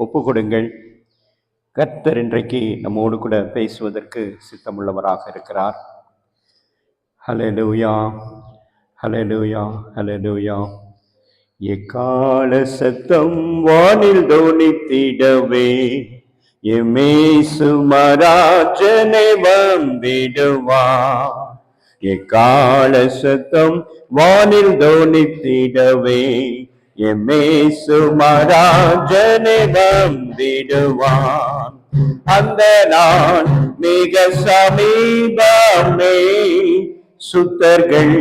ஒப்பு கொடுங்கள். கர்த்தர் இன்றைக்கு நம்மோடு கூட பேசுவதற்கு சித்தமுள்ளவராக இருக்கிறார். ஹல்லேலூயா, ஹல்லேலூயா, ஹல்லேலூயா. எக்கால சத்தம் வானில் தோனித்திடவே எமேசு மராஜனை வந்திடுவார். எக்கால சத்தம் வானில் தோனித்திடவே எமேசு மராஜனை வந்திடுவான். அந்த நாள் மிக சமீபமே, சுத்தர்கள்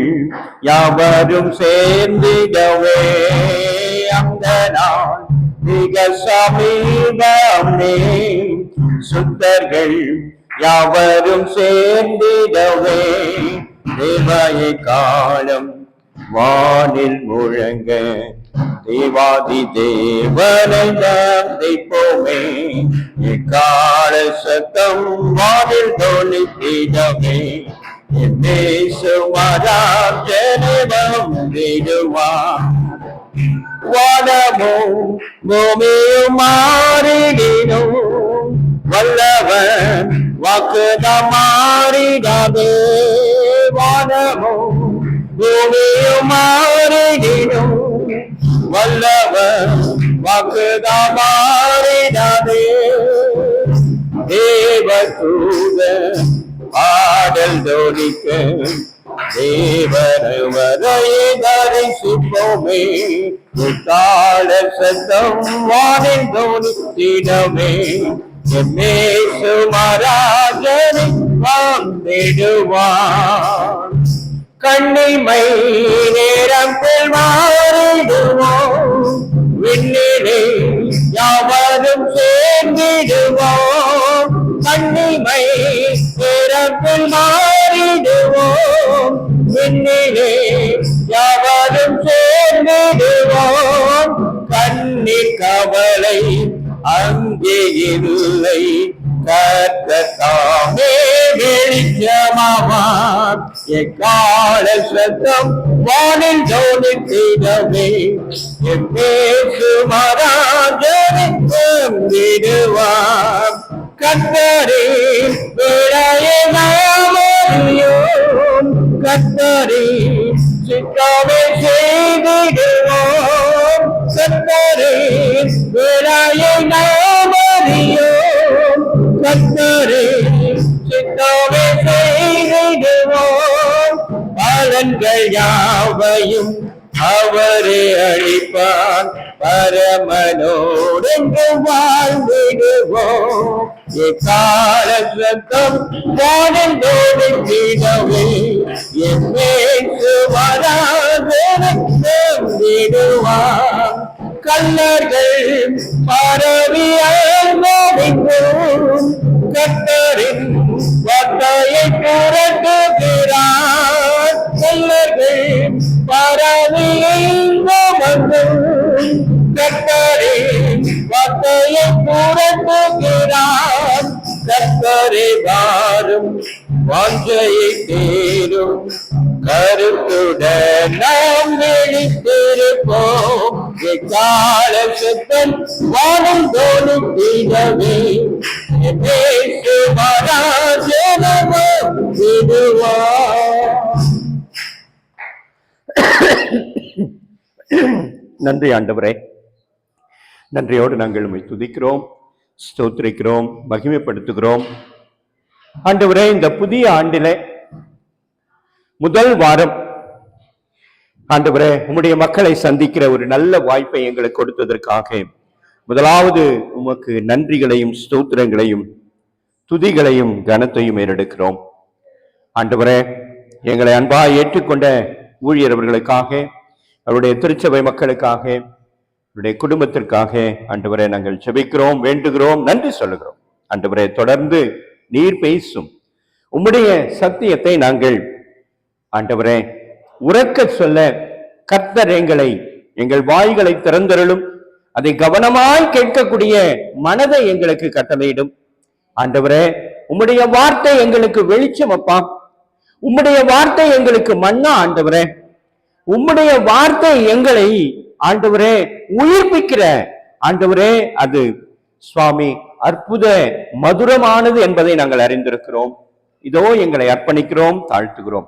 யாவரும் சேர்ந்திடவே. அந்த நாள் மிக சமீபமே, சுத்தர்கள் யாவரும் சேர்ந்திடவே. தேவாயை காலம் வானில் முழங்க தேவாதி தேவனை நம்பிப்போமே. எக்கால சத்தம் வானில் தோனித்திடவே எமேசு மராஜனை வந்திடுவார். வானமும் பூமியும் மாறிடினும் வல்லவன் வாக்குதான் மாறிடாதே. வானமும் பூமியும் மாறிடினும் வல்லவன் வாக்குதான் மாறிடாதே. தேவதூதன் பாடல் தோனிக்க தேவரை தரிசிப்போமே. கால சத்தம் வானில் தோனித்திடமே எமேசு மராஜனை வந்திடுவான். கண்ணிமை நேரம் மாறிடுவோம், விண்ணிலே யாவரும் சேர்ந்திடுவோம். கண்ணிமை நேரத்தில் மாறிடுவோம், விண்ணிலே யாவரும் சேர்ந்திடுவோம். கண்ணீர் கவலை அங்கே இல்லை, கர்த்தர் தாமே வெளிச்சமாவார். எக்கால சத்தம் வானில் தோனித்திடவே எமேசு மராஜனை வந்திடுவார். கர்த்தரே விளையை நாம் அறியோம், கர்த்தரே சித்தமே செய்திடுவோம். கர்த்தரே விளையை நாம் அறியோம், கர்த்தரே சித்தமே செய்திடுவோம். பலன்கள் யாவையும் அவரே அளிப்பார், பரமனோடு வாழ்ந்திடுவோம். எக்கால சத்தம் வானில் தோனித்திடவே எமேசு மராஜனை வந்திடுவார். கல்லர்கள் பரவி அழிந்தோம், கர்த்தரின் வார்த்தையை புரட்டுகிறார். கல்லர்கள் பரவி அழிந்தோம், கர்த்தரின் வார்த்தையை புரட்டுகிறார். கர்த்தரே வாரும் வாஞ்சையை தேரும், கருத்துடன் நாம் விழித்திருப்போம். எக்கால சத்தம் வானம் தோனித்திடவே எமேசு மராஜனை வந்திடுவார். நன்றி ஆண்டவரே, நன்றியோடு நாங்கள் உம்மை துதிக்கிறோம், ஸ்தோத்திரிக்கிறோம், மகிமைப்படுத்துகிறோம். ஆண்டவரே, இந்த புதிய ஆண்டிலே முதல் வாரம் ஆண்டவரே உம்முடைய மக்களை சந்திக்கிற ஒரு நல்ல வாய்ப்பை எங்களுக்கு கொடுத்ததற்காக முதலாவது உமக்கு நன்றிகளையும் ஸ்தோத்திரங்களையும் துதிகளையும் கனத்தையும் ஏறெடுக்கிறோம். ஆண்டவரே, எங்களை அன்பாய் ஏற்றுக்கொண்ட ஊழியர்களுக்காக, அவருடைய திருச்சபை மக்களுக்காக, அவருடைய குடும்பத்திற்காக ஆண்டவரே நாங்கள் ஜெபிக்கிறோம், வேண்டுகிறோம், நன்றி சொல்லுகிறோம். ஆண்டவரே, தொடர்ந்து நீர் பேசும் உம்முடைய சத்தியத்தை நாங்கள் ஆண்டவரே உரக்க சொல்ல கர்த்தர் எங்கள் வாய்களை திறந்தருளும். அதை கவனமாய் கேட்கக்கூடிய மனதை எங்களுக்கு கட்டளையிடும். ஆண்டவரே, உம்முடைய வார்த்தை எங்களுக்கு வெளிச்சம் அப்பா, உம்முடைய வார்த்தை எங்களுக்கு மன்னா. ஆண்டவரே, உம்முடைய வார்த்தை எங்களை ஆண்டவரே உயிர்ப்பிக்கிற ஆண்டவரே, அது சுவாமி அற்புத மதுரமானது என்பதை நாங்கள் அறிந்திருக்கிறோம். இதோ எங்களை அர்ப்பணிக்கிறோம், தாழ்த்துகிறோம்.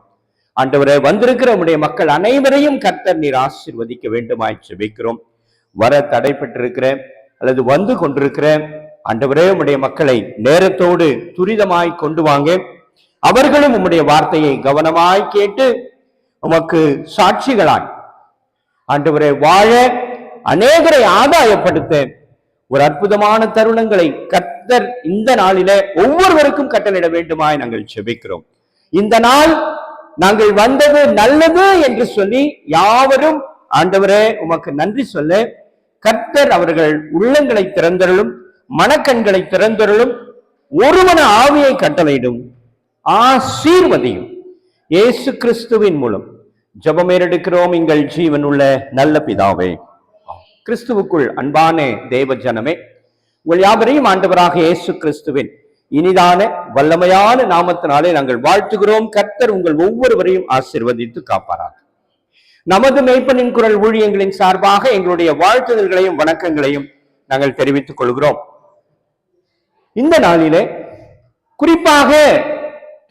ஆண்டவரே, வந்திருக்கிற உடைய மக்கள் அனைவரையும் கர்த்தர் நீர் ஆசீர்வதிக்க வேண்டுமாய் ஜெபிக்கிறோம். வர தடை பெற்றிருக்கிற அல்லது வந்து கொண்டிருக்கிற ஆண்டவரே, உம்முடைய மக்களை நேரத்தோடு துரிதமாய் கொண்டு வாங்க. அவர்களும் உம்முடைய வார்த்தையை கவனமாய் கேட்டு உமக்கு சாட்சிகளாய் ஆண்டவரே வாழ, அநேகரை ஆதாயப்படுத்த ஒரு அற்புதமான தருணங்களை கர்த்தர் இந்த நாளில ஒவ்வொருவருக்கும் கட்டளையிட வேண்டுமாய் நாங்கள் ஜெபிக்கிறோம். இந்த நாள் நாங்கள் வந்தது நல்லது என்று சொல்லி யாவரும் ஆண்டவரே உமக்கு நன்றி சொல்ல கர்த்தர் அவர்கள் உள்ளங்களை திறந்தருளும், மனக்கண்களை திறந்தருளும், ஒருமன ஆவியை கட்டளையிடும், ஆசீர்வதியும். இயேசு கிறிஸ்துவின் மூலம் ஜெபமேறெடுக்கிறோம் எங்கள் ஜீவன் உள்ள நல்ல பிதாவே. கிறிஸ்துவுக்குள் அன்பான தேவ ஜனமே, உங்கள் யாவரையும் ஆண்டவராக இயேசு கிறிஸ்துவின் இனிதான வல்லமையான நாமத்தினாலே நாங்கள் வாழ்த்துகிறோம். கர்த்தர் உங்கள் ஒவ்வொருவரையும் ஆசீர்வதித்து காப்பாராக. நமது மெய்ப்பனின் குரல் ஊழியங்களின் சார்பாக எங்களுடைய வாழ்த்துதல்களையும் வணக்கங்களையும் நாங்கள் தெரிவித்துக் கொள்கிறோம். இந்த நாளிலே, குறிப்பாக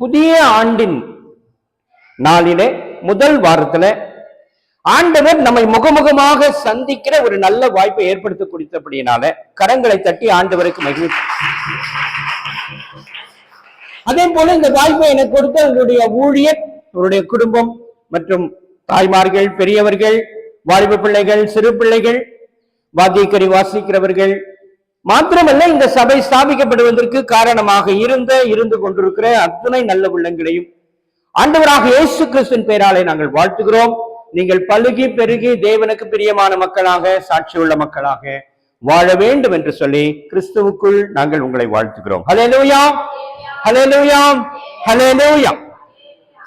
புதிய ஆண்டின் நாளிலே முதல் வாரத்துல ஆண்டவர் நம்மை முகமுகமாக சந்திக்கிற ஒரு நல்ல வாய்ப்பை ஏற்படுத்த கொடுத்தபடியினால கரங்களை தட்டி ஆண்டவருக்கு மகிழ்ச்சி. அதே போல இந்த வாய்ப்பை எனக்கு கொடுத்த உங்களுடைய ஊழியர், உங்களுடைய குடும்பம் மற்றும் தாய்மார்கள், பெரியவர்கள், வாலிப பிள்ளைகள், சிறு பிள்ளைகள், வாத்தியக்கறி வாசிக்கிறவர்கள் மாத்திரமல்ல, இந்த சபை ஸ்தாபிக்கப்படுவதற்கு காரணமாக இருந்து கொண்டிருக்கிற அத்தனை நல்ல உள்ளங்களையும் ஆண்டவராக இயேசு கிறிஸ்துவின் பெயராலே நாங்கள் வாழ்த்துகிறோம். நீங்கள் பலுகி பெருகி தேவனுக்கு பிரியமான மக்களாக, சாட்சியுள்ள மக்களாக வாழ வேண்டும் என்று சொல்லி கிறிஸ்துவுக்குள் நாங்கள் உங்களை வாழ்த்துகிறோம். ஹல்லேலூயா, ஹல்லேலூயா, ஹல்லேலூயா.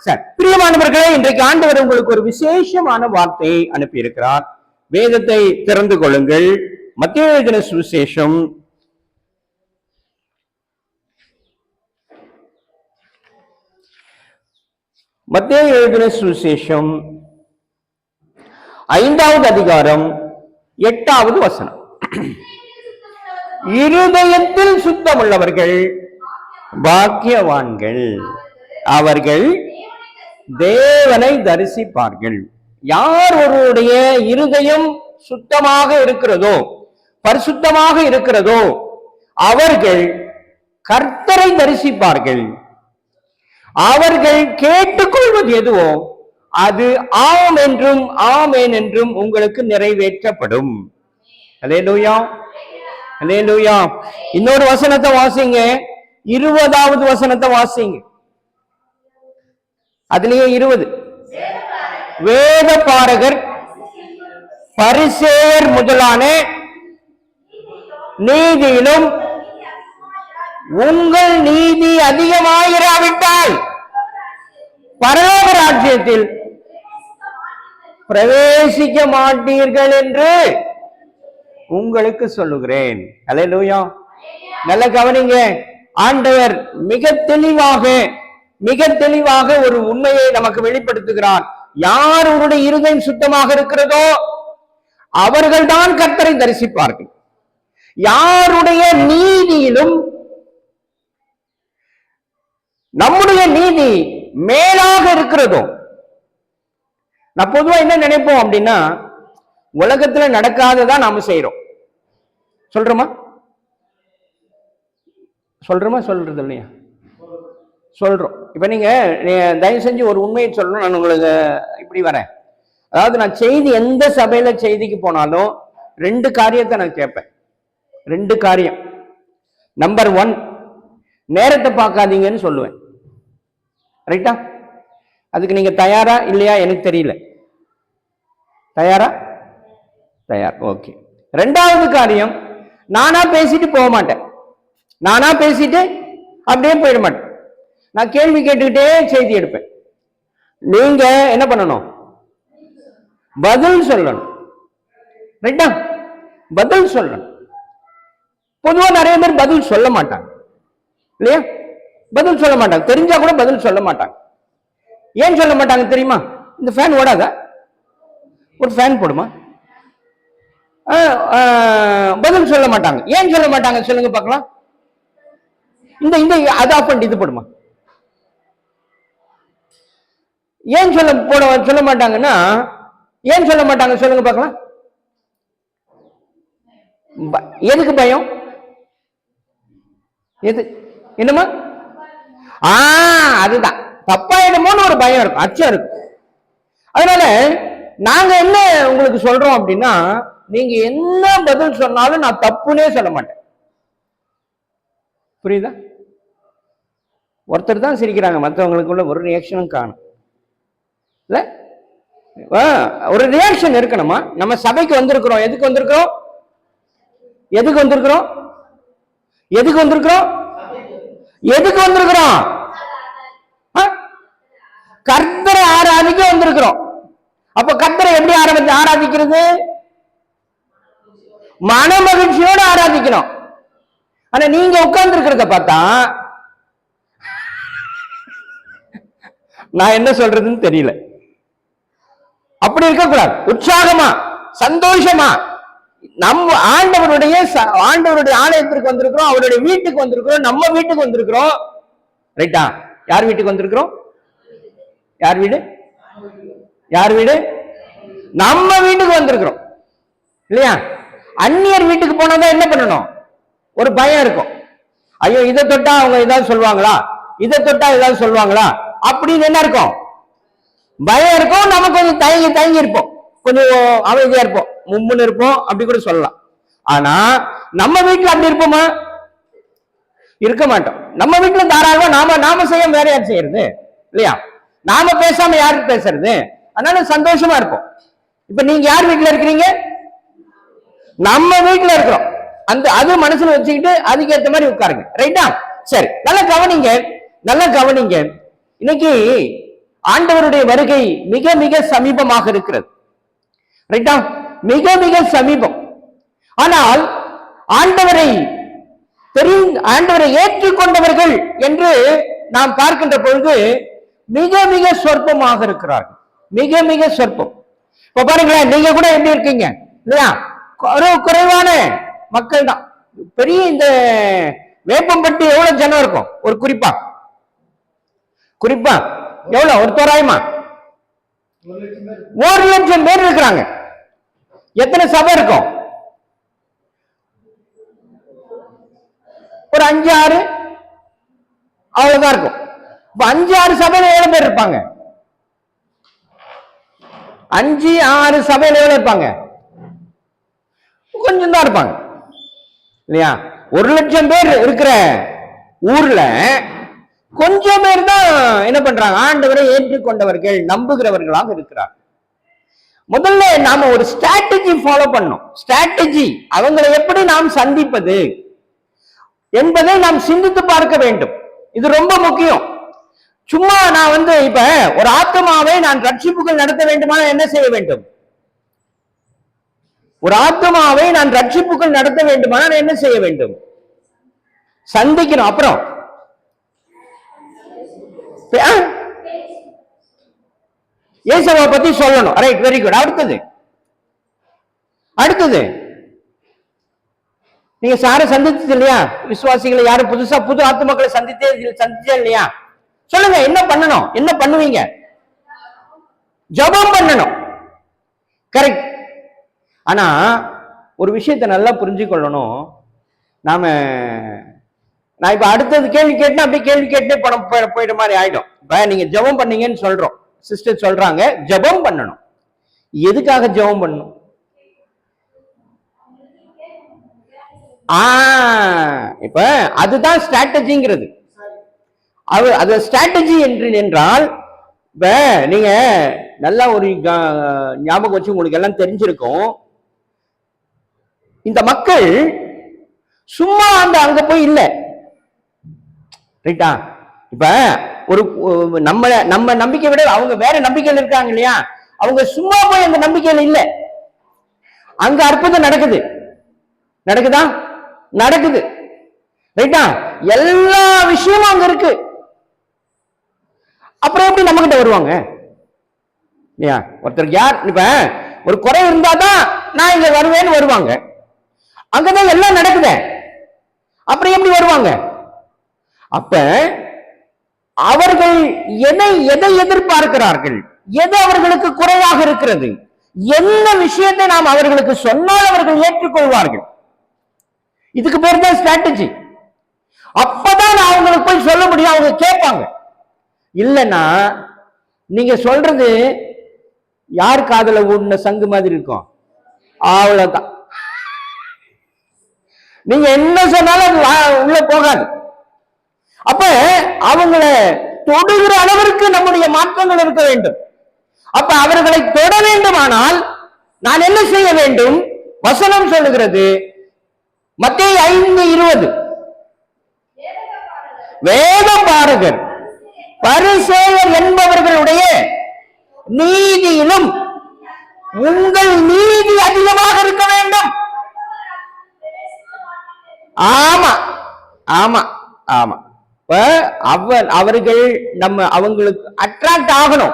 சரி, பிரியமானவர்களே, இன்றைக்கு ஆண்டவர் உங்களுக்கு ஒரு விசேஷமான வார்த்தையை அனுப்பி இருக்கிறார். வேதத்தை திறந்து கொள்ளுங்கள். மத்தேயு எழுதின சுவிசேஷம் மத்தேயு எழுதின சுவிசேஷம் 5வது அதிகாரம் 8வது வசனம். இருதயத்தில் சுத்தமுள்ளவர்கள் பாக்கியவான்கள், அவர்கள் தேவனை தரிசிப்பார்கள். யார் ஒருவருடைய இருதயம் சுத்தமாக இருக்கிறதோ, பரிசுத்தமாக இருக்கிறதோ, அவர்கள் கர்த்தரை தரிசிப்பார்கள். அவர்கள் கேட்டுக்கொள்வது எதுவோ அது ஆம் என்றும் ஆமேன் என்றும் உங்களுக்கு நிறைவேற்றப்படும். அல்லேலூயா, அல்லேலூயா. இன்னொரு வசனத்தை வாசிங்க, 20வது வசனத்தை வாசிங்க. அதுலயே 20. வேத பாரகர் பரிசேயர் முதலான நீதியிலும் உங்கள் நீதி அதிகமாயிராவிட்டால் பரலோக ராஜ்யத்தில் பிரவேசிக்க மாட்டீர்கள் என்று உங்களுக்கு சொல்லுகிறேன். அல்லேலூயா. நல்ல கவனிங்க. ஆண்டவர் மிக தெளிவாக ஒரு உண்மையை நமக்கு வெளிப்படுத்துகிறார். யார் அவருடைய இருதயம் சுத்தமாக இருக்கிறதோ அவர்கள்தான் கர்த்தரை தரிசிப்பார்கள். யாருடைய நீதியிலும் நம்முடைய நீதி மேலாக இருக்கிறதோ, நான் பொதுவா என்ன நினைப்போம் அப்படின்னா, உலகத்துல நடக்காததா நாம செய்யறோம். சொல்றோமா சொல்றது இல்லையா? சொல்றோம். இப்ப நீங்க தயவு செஞ்சு ஒரு உண்மையை சொல்லணும். நான் உங்களுக்கு இப்படி வரேன். அதாவது நான் செய்தி, எந்த சபையில செய்திக்கு போனாலும் 2 காரியத்தை நான் கேட்பேன். 2 காரியம். நம்பர் 1, நேரத்தை பார்க்காதீங்கன்னு சொல்லுவேன். ரைட்டா? அதுக்கு நீங்க தயாரா இல்லையா எனக்கு தெரியல. தயாரா? தயார். ஓகே. 2வது காரியம், நானா பேசிட்டு போக மாட்டேன். நானா பேசிட்டு அப்படியே போயிட மாட்டேன். நான் கேள்வி கேட்டுக்கிட்டே செய்தி எடுப்பேன். நீங்க என்ன பண்ணணும்? பதில் சொல்லணும். ரைட்டா? பதில் சொல்லணும். பொதுவா நிறைய பேர் பதில் சொல்ல மாட்டாங்க இல்லையா? பதில் சொல்ல மாட்டாங்க. தெரிஞ்சா கூட பதில் சொல்ல மாட்டாங்க. ஏன் சொல்ல மாட்டாங்க தெரியுமா? இந்த ஃபேன் ஓடாதா? ஒரு ஃபேன் போடுமா? பதில் சொல்ல மாட்டாங்க. ஏன் சொல்ல மாட்டாங்க சொல்லுங்க பார்க்கலாம். இந்த இந்த அது ஆஃப் பண்ணிட்டு இது போடுமா. ஏன் சொல்ல மாட்டாங்கன்னா, ஏன் சொல்ல மாட்டாங்க சொல்லுங்க பார்க்கலாம். எதுக்கு பயம்? எது என்னமா? அதுதான் தப்பாயிடுமோன்னு ஒரு பயம் இருக்கும், அச்சம் இருக்கும். அதனால நாங்க என்ன உங்களுக்கு சொல்றோம் அப்படின்னா, நீங்க என்ன பதில் சொன்னாலும் நான் தப்புன்னே சொல்ல மாட்டேன். புரியுதா? ஒருத்தர் தான் சிரிக்கிறாங்க, மற்றவங்களுக்குள்ள ஒரு ரியாக்ஷனும் காணும் இல்ல. ஒரு ரியாக்ஷன் இருக்கணுமா? நம்ம சபைக்கு வந்திருக்கிறோம், எதுக்கு வந்திருக்கிறோம்? எதுக்கு வந்திருக்கிறோம்? எதுக்கு வந்திருக்கிறோம்? எதுக்கு வந்திருக்கிறோம்? கர்த்தரை ஆராதிக்க வந்திருக்கிறோம். அப்ப கர்த்தரை எப்படி ஆராதிக்கிறது? மன மகிழ்ச்சியோடு ஆராதிக்கணும். ஆனா நீங்க உட்கார்ந்து இருக்கிறத பார்த்தா நான் என்ன சொல்றதுன்னு தெரியல. அப்படி இருக்கக்கூடாது. உற்சாகமா சந்தோஷமா நம்ம ஆண்டவருடைய ஆலயத்திற்கு வந்திருக்கிறோம், அவருடைய வீட்டுக்கு வந்திருக்கிறோம், நம்ம வீட்டுக்கு வந்திருக்கிறோம். ரைட்டா? யார் வீட்டுக்கு வந்திருக்கிறோம்? யார் வீடு? யார் வீடு? நம்ம வீட்டுக்கு வந்திருக்கிறோம் இல்லையா? அந்நியர் வீட்டுக்கு போனதான் என்ன பண்ணணும்? ஒரு பயம் இருக்கும். ஐயோ இதை தொட்டா அவங்க ஏதாவது சொல்லுவாங்களா, இதை தொட்டா ஏதாவது சொல்லுவாங்களா அப்படின்னு என்ன இருக்கும்? பயம் இருக்கும். நம்ம கொஞ்சம் தயங்கி இருப்போம், கொஞ்சம் அமைதியா இருப்போம், மும்முன்னு இருப்போம், அப்படி கூட சொல்லலாம். ஆனா நம்ம வீட்டுல அப்படி இருப்போமா? இருக்க மாட்டோம். நம்ம வீட்டுல தாராளமா நாம செய்ய வேற யார் செய்யறது இல்லையா? நாம பேசாம யாருக்கு பேசுறது? அதனால சந்தோஷமா இருப்போம். இப்ப நீங்க யார் வீட்டுல இருக்கிறீங்க? நம்ம வீட்டுல இருக்கிறோம். அது மனசுல வச்சுக்கிட்டு அதுக்கேற்ற மாதிரி உட்காருங்க. ரைட்டா? சரி, நல்லா கவனிங்க. இன்னைக்கு ஆண்டவருடைய வருகை மிக மிக சமீபமாக இருக்கிறது. ரைட்டா? மிக மிக சமீபம். ஆனால் ஆண்டவரை ஏற்றுக்கொண்டவர்கள் என்று நாம் பார்க்கின்ற பொழுது மிக மிக சொற்பமாக இருக்கிறார்கள். மிக மிக சொற்பம். இப்ப பாருங்களேன், நீங்க கூட எப்படி இருக்கீங்க இல்லையா? குறைவான மக்கள் தான். பெரிய இந்த வேப்பம்பட்டி எவ்வளவு ஜனம் இருக்கும்? ஒரு குறிப்பா எவ்வளவு? ஒரு தோராயமா 1,00,000 பேர் இருக்கிறாங்க. எத்தனை சபை இருக்கும்? ஒரு 5-6 அவ்வளவுதான் இருக்கும். 5-6 சபையில எவ்வளவு பேர் இருப்பாங்க? 5-6 சபையில எவ்வளவு இருப்பாங்க? கொஞ்சம் தான் இருப்பாங்க இல்லையா? 1,00,000 பேர் இருக்கிற ஊர்ல கொஞ்சம் பேர் தான் என்ன பண்றாங்க? ஆண்டவரை ஏற்றுக்கொண்டவர்கள், நம்புகிறவர்களாக இருக்கிறார். முதல்ல நாம ஒரு ஸ்ட்ராட்டஜி ஃபாலோ பண்ணணும். ஸ்ட்ராட்டஜி, அவங்களை எப்படி நாம் சந்திப்பது என்பதை நாம் சிந்தித்து பார்க்க வேண்டும். இது ரொம்ப முக்கியம். சும்மா நான் இப்ப ஒரு ஆத்மாவை நான் ரட்சிப்புகள் நடத்த வேண்டுமானால் என்ன செய்ய வேண்டும்? ஒரு ஆத்மாவை நான் ரட்சிப்புகள் நடத்த வேண்டுமானால் என்ன செய்ய வேண்டும்? சந்திக்கணும். அப்புறம் இயேசுவை பத்தி சொல்லணும். Right, very good. அடுத்தது நீங்க சாரை சந்திச்சது இல்லையா? விசுவாசிகளை யாரும் புது ஆத்மாக்களை சந்திச்சே இல்லையா? சொல்லுங்க, என்ன பண்ணணும்? என்ன பண்ணுவீங்க? ஜெபம் பண்ணணும். கரெக்ட். ஆனா ஒரு விஷயத்தை நல்லா புரிஞ்சு கொள்ளணும். நான் இப்ப அடுத்தது கேள்வி கேட்டேன், அப்படியே கேள்வி கேட்டே பணம் போயிட்ட மாதிரி ஆயிடும். இப்ப நீங்க ஜெபம் பண்ணீங்கன்னு சொல்றோம், சிஸ்டர் சொல்றாங்க ஜெபம் பண்ணணும். எதுக்காக ஜெபம் பண்ணணும்? இப்ப அதுதான் ஸ்ட்ராட்டஜிங்கிறது. அது ஸ்ட்ராட்டஜி என்றால், இப்ப நீங்க நல்லா ஒரு ஞாபகம் வச்சு உங்களுக்கு எல்லாம் தெரிஞ்சிருக்கும். இந்த மக்கள் சும்மா அங்க போய் இல்ல. ரைட்டா? இப்ப ஒரு நம்ம நம்பிக்கை விட அவங்க வேற நம்பிக்கையில் இருக்காங்க இல்லையா? அவங்க சும்மா போய் அந்த நம்பிக்கையில இல்ல. அங்க அற்புதம் நடக்குதா? நடக்குது. ரைட்டா? எல்லா விஷயமும் அங்க இருக்கு. அப்புறம் எப்படி நம்ம கிட்ட வருவாங்க? ஒருத்தருக்கு யார் இப்ப ஒரு குறை இருந்தாதான் நான் இங்க வருவேன்னு வருவாங்க. அங்கதான் எல்லாம் நடக்குது. அப்புறம் எப்படி வருவாங்க? அப்ப அவர்கள் எதை எதிர்பார்க்கிறார்கள்? எது அவர்களுக்கு குறைவாக இருக்கிறது? என்ன விஷயத்தை நாம் அவர்களுக்கு சொன்னால் அவர்கள் ஏற்றுக்கொள்வார்கள்? இதுக்கு பேர் தான் ஸ்ட்ராட்டஜி. அப்பதான் அவங்களுக்கு போய் சொல்ல முடியும். அவங்க கேட்பாங்க. இல்லைன்னா நீங்க சொல்றது யார் காதல ஊடின சங்கு மாதிரி இருக்கும். அவ்வளவுதான். நீங்க என்ன சொன்னாலும் உள்ள போகாது. அப்ப அவங்களை தொடுகிற அளவிற்கு நம்முடைய மாற்றங்கள் இருக்க வேண்டும். அப்ப அவர்களை தொட வேண்டுமானால் நான் என்ன செய்ய வேண்டும்? வசனம் சொல்லுகிறது, மத்தேயு 5:20, வேத பாரகர் பரிசேயர் என்பவர்களுடைய நீதியிலும் உங்கள் நீதி அதிகமாக இருக்க வேண்டும். ஆமா ஆமா ஆமா. அவர்கள் அவங்களுக்கு அட்ராக்ட் ஆகணும்.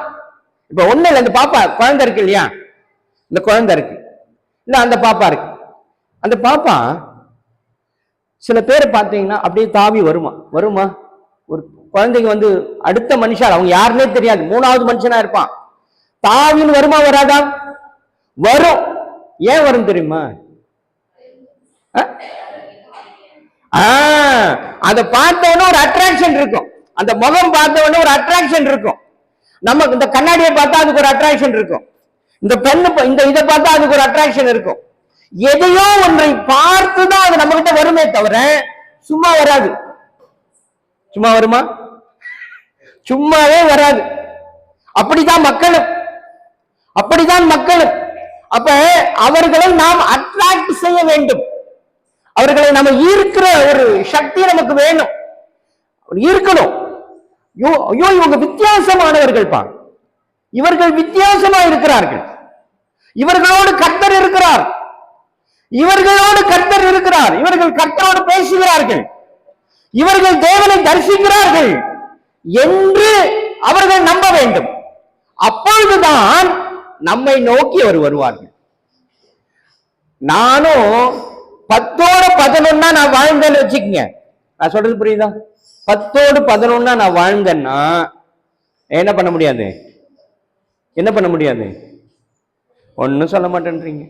இப்ப ஒண்ணு இல்ல, இந்த பாப்பா குழந்தை இருக்கு இல்லையா, இந்த குழந்தை இருக்கு இல்ல, அந்த பாப்பா இருக்கு. அந்த பாப்பா சில பேர் பார்த்தீங்கன்னா அப்படியே தாவி வருமா. ஒரு குழந்தைங்க வந்து அடுத்த மனுஷால், அவங்க யாருன்னே தெரியாது, மூணாவது மனுஷனா இருப்பான், தாவின்னு வருமா வராதா? வரும். ஏன் வரும் தெரியுமா? அதை பார்த்தவொன்னே ஒரு அட்ராக்ஷன் இருக்கும். அந்த முகம் பார்த்தவொன்னே ஒரு அட்ராக்ஷன் இருக்கும். நமக்கு இந்த கண்ணாடியை பார்த்தா அதுக்கு ஒரு அட்ராக்ஷன் இருக்கும். இந்த பெண்ணு இதை பார்த்தா அதுக்கு ஒரு அட்ராக்ஷன் இருக்கும். எதையோ ஒன்றை பார்த்துதான் அது நம்ம கிட்ட வருமே தவிர சும்மா வராது. சும்மா வருமா? சும்மாவே வராது. அப்படிதான் மக்களும். அப்ப அவர்களை நாம் அட்ராக்ட் செய்ய வேண்டும். அவர்களை நம்ம ஈர்க்கிற ஒரு சக்தி நமக்கு வேணும், ஈர்க்கணும். ஐயோ இவங்க வித்தியாசமானவர்கள், இவர்கள் வித்தியாசமா இருக்கிறார்கள், இவர்களோடு கர்த்தர் இருக்கிறார், இவர்கள் கர்த்தரோடு பேசுகிறார்கள், இவர்கள் தேவனை தரிசிக்கிறார்கள் என்று அவர்கள் நம்ப வேண்டும். அப்பொழுதுதான் நம்மை நோக்கி அவர் வருவார்கள். நானும் 10-11 நான் வாழ்ந்தேன்னு வச்சுக்கங்க. நான் சொல்றது புரியுதா? 10-11 நான் வாழ்ந்தேன்னா என்ன பண்ண முடியாது? ஒன்னும் சொல்ல மாட்டேன்றீங்க.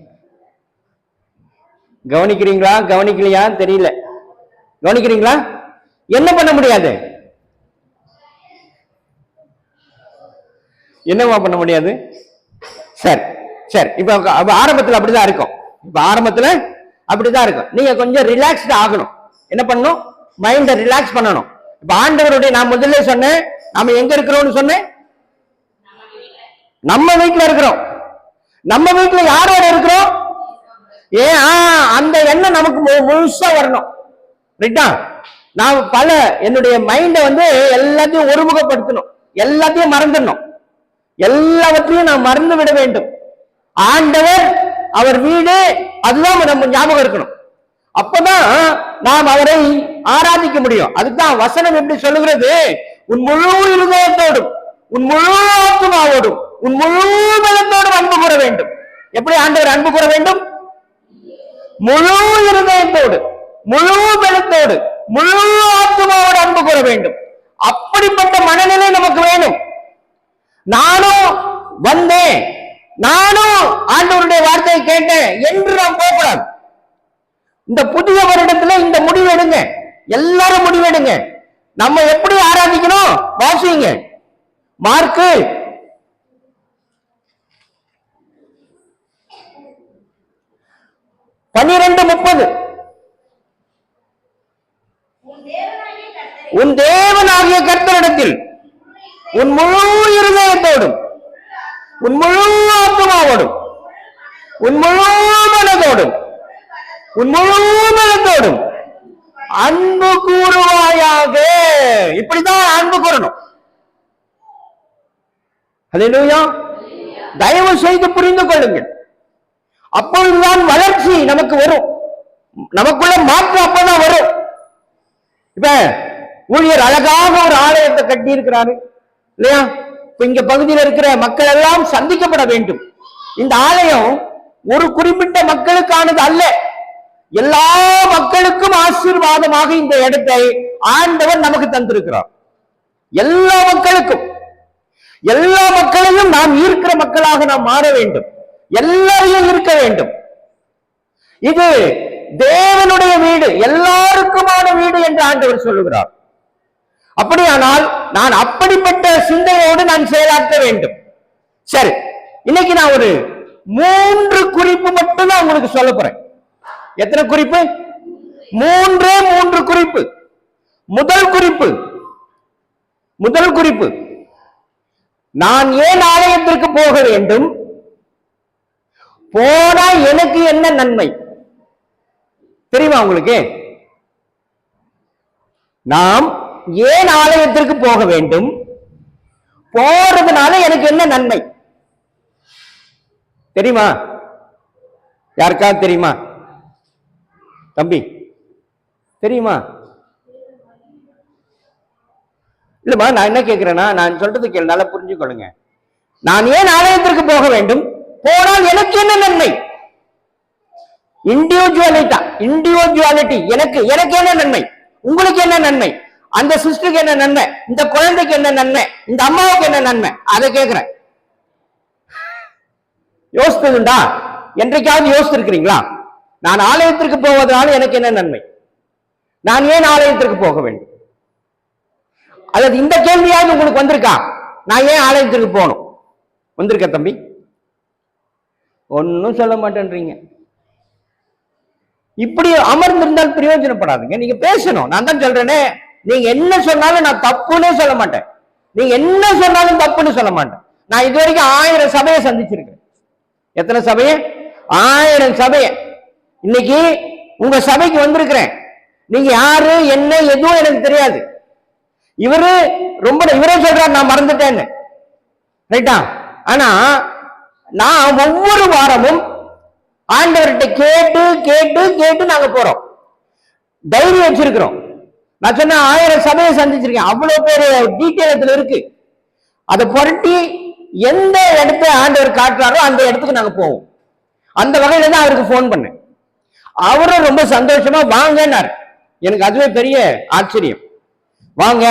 கவனிக்கிறீங்களா? கவனிக்கலையா தெரியல. கவனிக்கிறீங்களா? என்ன பண்ண முடியாது? என்னவா பண்ண முடியாது? சரி. இப்ப ஆரம்பத்தில் அப்படிதான் இருக்கும். நீங்க கொஞ்சம் ரிலாக்ஸ்ட் ஆகணும். என்ன பண்ணணும்? மைண்ட ரிலாக்ஸ் பண்ணணும். இப்ப ஆண்டவருடைய, நான் முதல்ல சொன்னேன், நாம எங்க இருக்கிறோம்னு சொன்னேன்? நம்ம வீட்டுல இருக்கிறோம். நம்ம வீட்டுல யாரோட இருக்கிறோம்? அந்த எண்ணம் நமக்கு முழுசா வரணும். ரைட்டா? நான் என்னுடைய மைண்ட வந்து எல்லாத்தையும் ஒருமுகப்படுத்தணும், எல்லாத்தையும் மறந்துடணும், எல்லாவற்றையும் நான் மறந்து விட வேண்டும். ஆண்டவர், அவர் வீடு, அதுதான் நம்ம ஞாபகம் இருக்கணும். அப்பதான் நாம் அவரை ஆராதிக்க முடியும். அதுதான் வசனம் எப்படி சொல்லுகிறது? உன் முழு இருதயத்தோடும், உன் முழு ஆத்மாவோடும், உன் முழு பலத்தோடும் அன்பு கூற வேண்டும். எப்படி ஆண்டவர் அன்பு கூற வேண்டும்? முழு இருதயத்தோடு, முழு பலத்தோடு, முழு ஆத்மாவோடு அன்பு கூற வேண்டும். அப்படிப்பட்ட மனநிலை நமக்கு வேணும். நானும் வந்தேன், நானும் ஆண்டவருடைய வார்த்தையை கேட்டேன் என்று நாம் போகக்கூடாது. இந்த புதிய வருடத்துல இந்த முடிவு எடுங்க, எல்லாரும் முடிவெடுங்க. நம்ம எப்படி ஆராதிக்கணும்? வாசிங்க. மார்க்கு 12:30. உன் தேவனாகிய கர்த்தரிடத்தில் உன் முழு இருதயத்தோடும், உன் முழு ஆத்மாவோடும், உன் முழு மனதோடும், உன் முழு பலத்தோடும் அன்பு கூறுவாயாக. இப்படிதான் அன்பு கூறணும். ஹல்லேலூயா. தயவு செய்து புரிந்து கொள்ளுங்கள். அப்பொழுதுதான் வளர்ச்சி நமக்கு வரும், நமக்குள்ள மாற்றம் அப்பதான் வரும். இப்ப ஊழியர் அழகாக ஒரு ஆலயத்தை கட்டி இருக்கிறாரு இல்லையா? இப்ப இங்க பகுதியில் இருக்கிற மக்கள் எல்லாம் சந்திக்கப்பட வேண்டும். இந்த ஆலயம் ஒரு குறிப்பிட்ட மக்களுக்கானது அல்ல, எல்லா மக்களுக்கும் ஆசீர்வாதமாக இந்த இடத்தை ஆண்டவர் நமக்கு தந்திருக்கிறார். எல்லா மக்களுக்கும், எல்லா மக்களையும் நாம் ஈர்க்கிற மக்களாக நாம் மாற வேண்டும், எல்லாரையும் ஈர்க்க வேண்டும். இது தேவனுடைய வீடு, எல்லாருக்குமான வீடு என்று ஆண்டவர் சொல்லுகிறார். அப்படியானால் நான் அப்படிப்பட்ட சிந்தையோடு நான் செயலாற்ற வேண்டும். சரி, இன்னைக்கு நான் ஒரு 3 குறிப்பு மட்டும் தான் உங்களுக்கு சொல்ல போறேன். எத்தனை குறிப்பு? 3 குறிப்பு. முதல் குறிப்பு, நான் ஏன் ஆலயத்திற்கு போக வேண்டும்? போனா எனக்கு என்ன நன்மை தெரியுமா உங்களுக்கு? நாம் ஏன் ஆலயத்திற்கு போக வேண்டும்? போறதுனால எனக்கு என்ன நன்மை தெரியுமா? யாருக்காவது தெரியுமா? தம்பி தெரியுமா? இல்லம்மா, நான் என்ன கேட்கிறேன்னா, நான் சொல்றது கேள்வி நல்லா புரிஞ்சுக்கொள்ளுங்க. நான் ஏன் ஆலயத்திற்கு போக வேண்டும்? போனால் எனக்கு என்ன நன்மை? இண்டிவிஜுவாலிட்டி. எனக்கு என்ன நன்மை? உங்களுக்கு என்ன நன்மை? அந்த சிஸ்டருக்கு என்ன நன்மை? இந்த குழந்தைக்கு என்ன நன்மை? இந்த அம்மாவுக்கு என்ன நன்மை? அதை கேட்கிறேன். யோசித்ததுண்டா? என்றைக்காவது யோசித்திருக்கிறீங்களா? நான் ஆலயத்திற்கு போவதனால எனக்கு என்ன நன்மை? நான் ஏன் ஆலயத்திற்கு போக வேண்டும்? அல்லது இந்த கேள்வியாவது உங்களுக்கு வந்திருக்கா? நான் ஏன் ஆலயத்திற்கு போகணும்? வந்திருக்க தம்பி? ஒன்னும் சொல்ல மாட்டேன்றீங்க. இப்படி அமர்ந்திருந்தால் பிரயோஜனப்படாதுங்க. நீங்க பேசணும். நான் தான் சொல்றேனே, நீங்க என்ன சொன்னாலும் நான் தப்புன்னு சொல்ல மாட்டேன். நீங்க என்ன சொன்னாலும் தப்புன்னு சொல்ல மாட்டேன். நான் இது வரைக்கும் 1000 சபையை சந்திச்சிருக்கேன். எத்தனை சபையை? 1000 சபையை. இன்னைக்கு உங்க சபைக்கு வந்திருக்கிறேன். நீங்க யாரு என்ன எதுவும் எனக்கு தெரியாது. இவரே சொல்றாரு நான் மறந்துட்டேன்னு, ரைட்டா? ஆனா நான் ஒவ்வொரு வாரமும் ஆண்டவர்கிட்ட கேட்டு கேட்டு கேட்டு நாங்க போறோம். டைரி வச்சிருக்கிறோம். நான் சொன்ன 1000 சபையை சந்திச்சிருக்கேன். அவ்வளவு பேரு டீட்டெயிலத்துல இருக்கு. அதை புரட்டி எந்த இடத்த ஆண்டவர் காட்டுறாரோ அந்த இடத்துக்கு நாங்க போவோம். அந்த வகையில தான் அவருக்கு போன் பண்ணேன். அவரும் ரொம்ப சந்தோஷமா வாங்கன்னாரு. எனக்கு அதுவே பெரிய ஆச்சரியம். வாங்க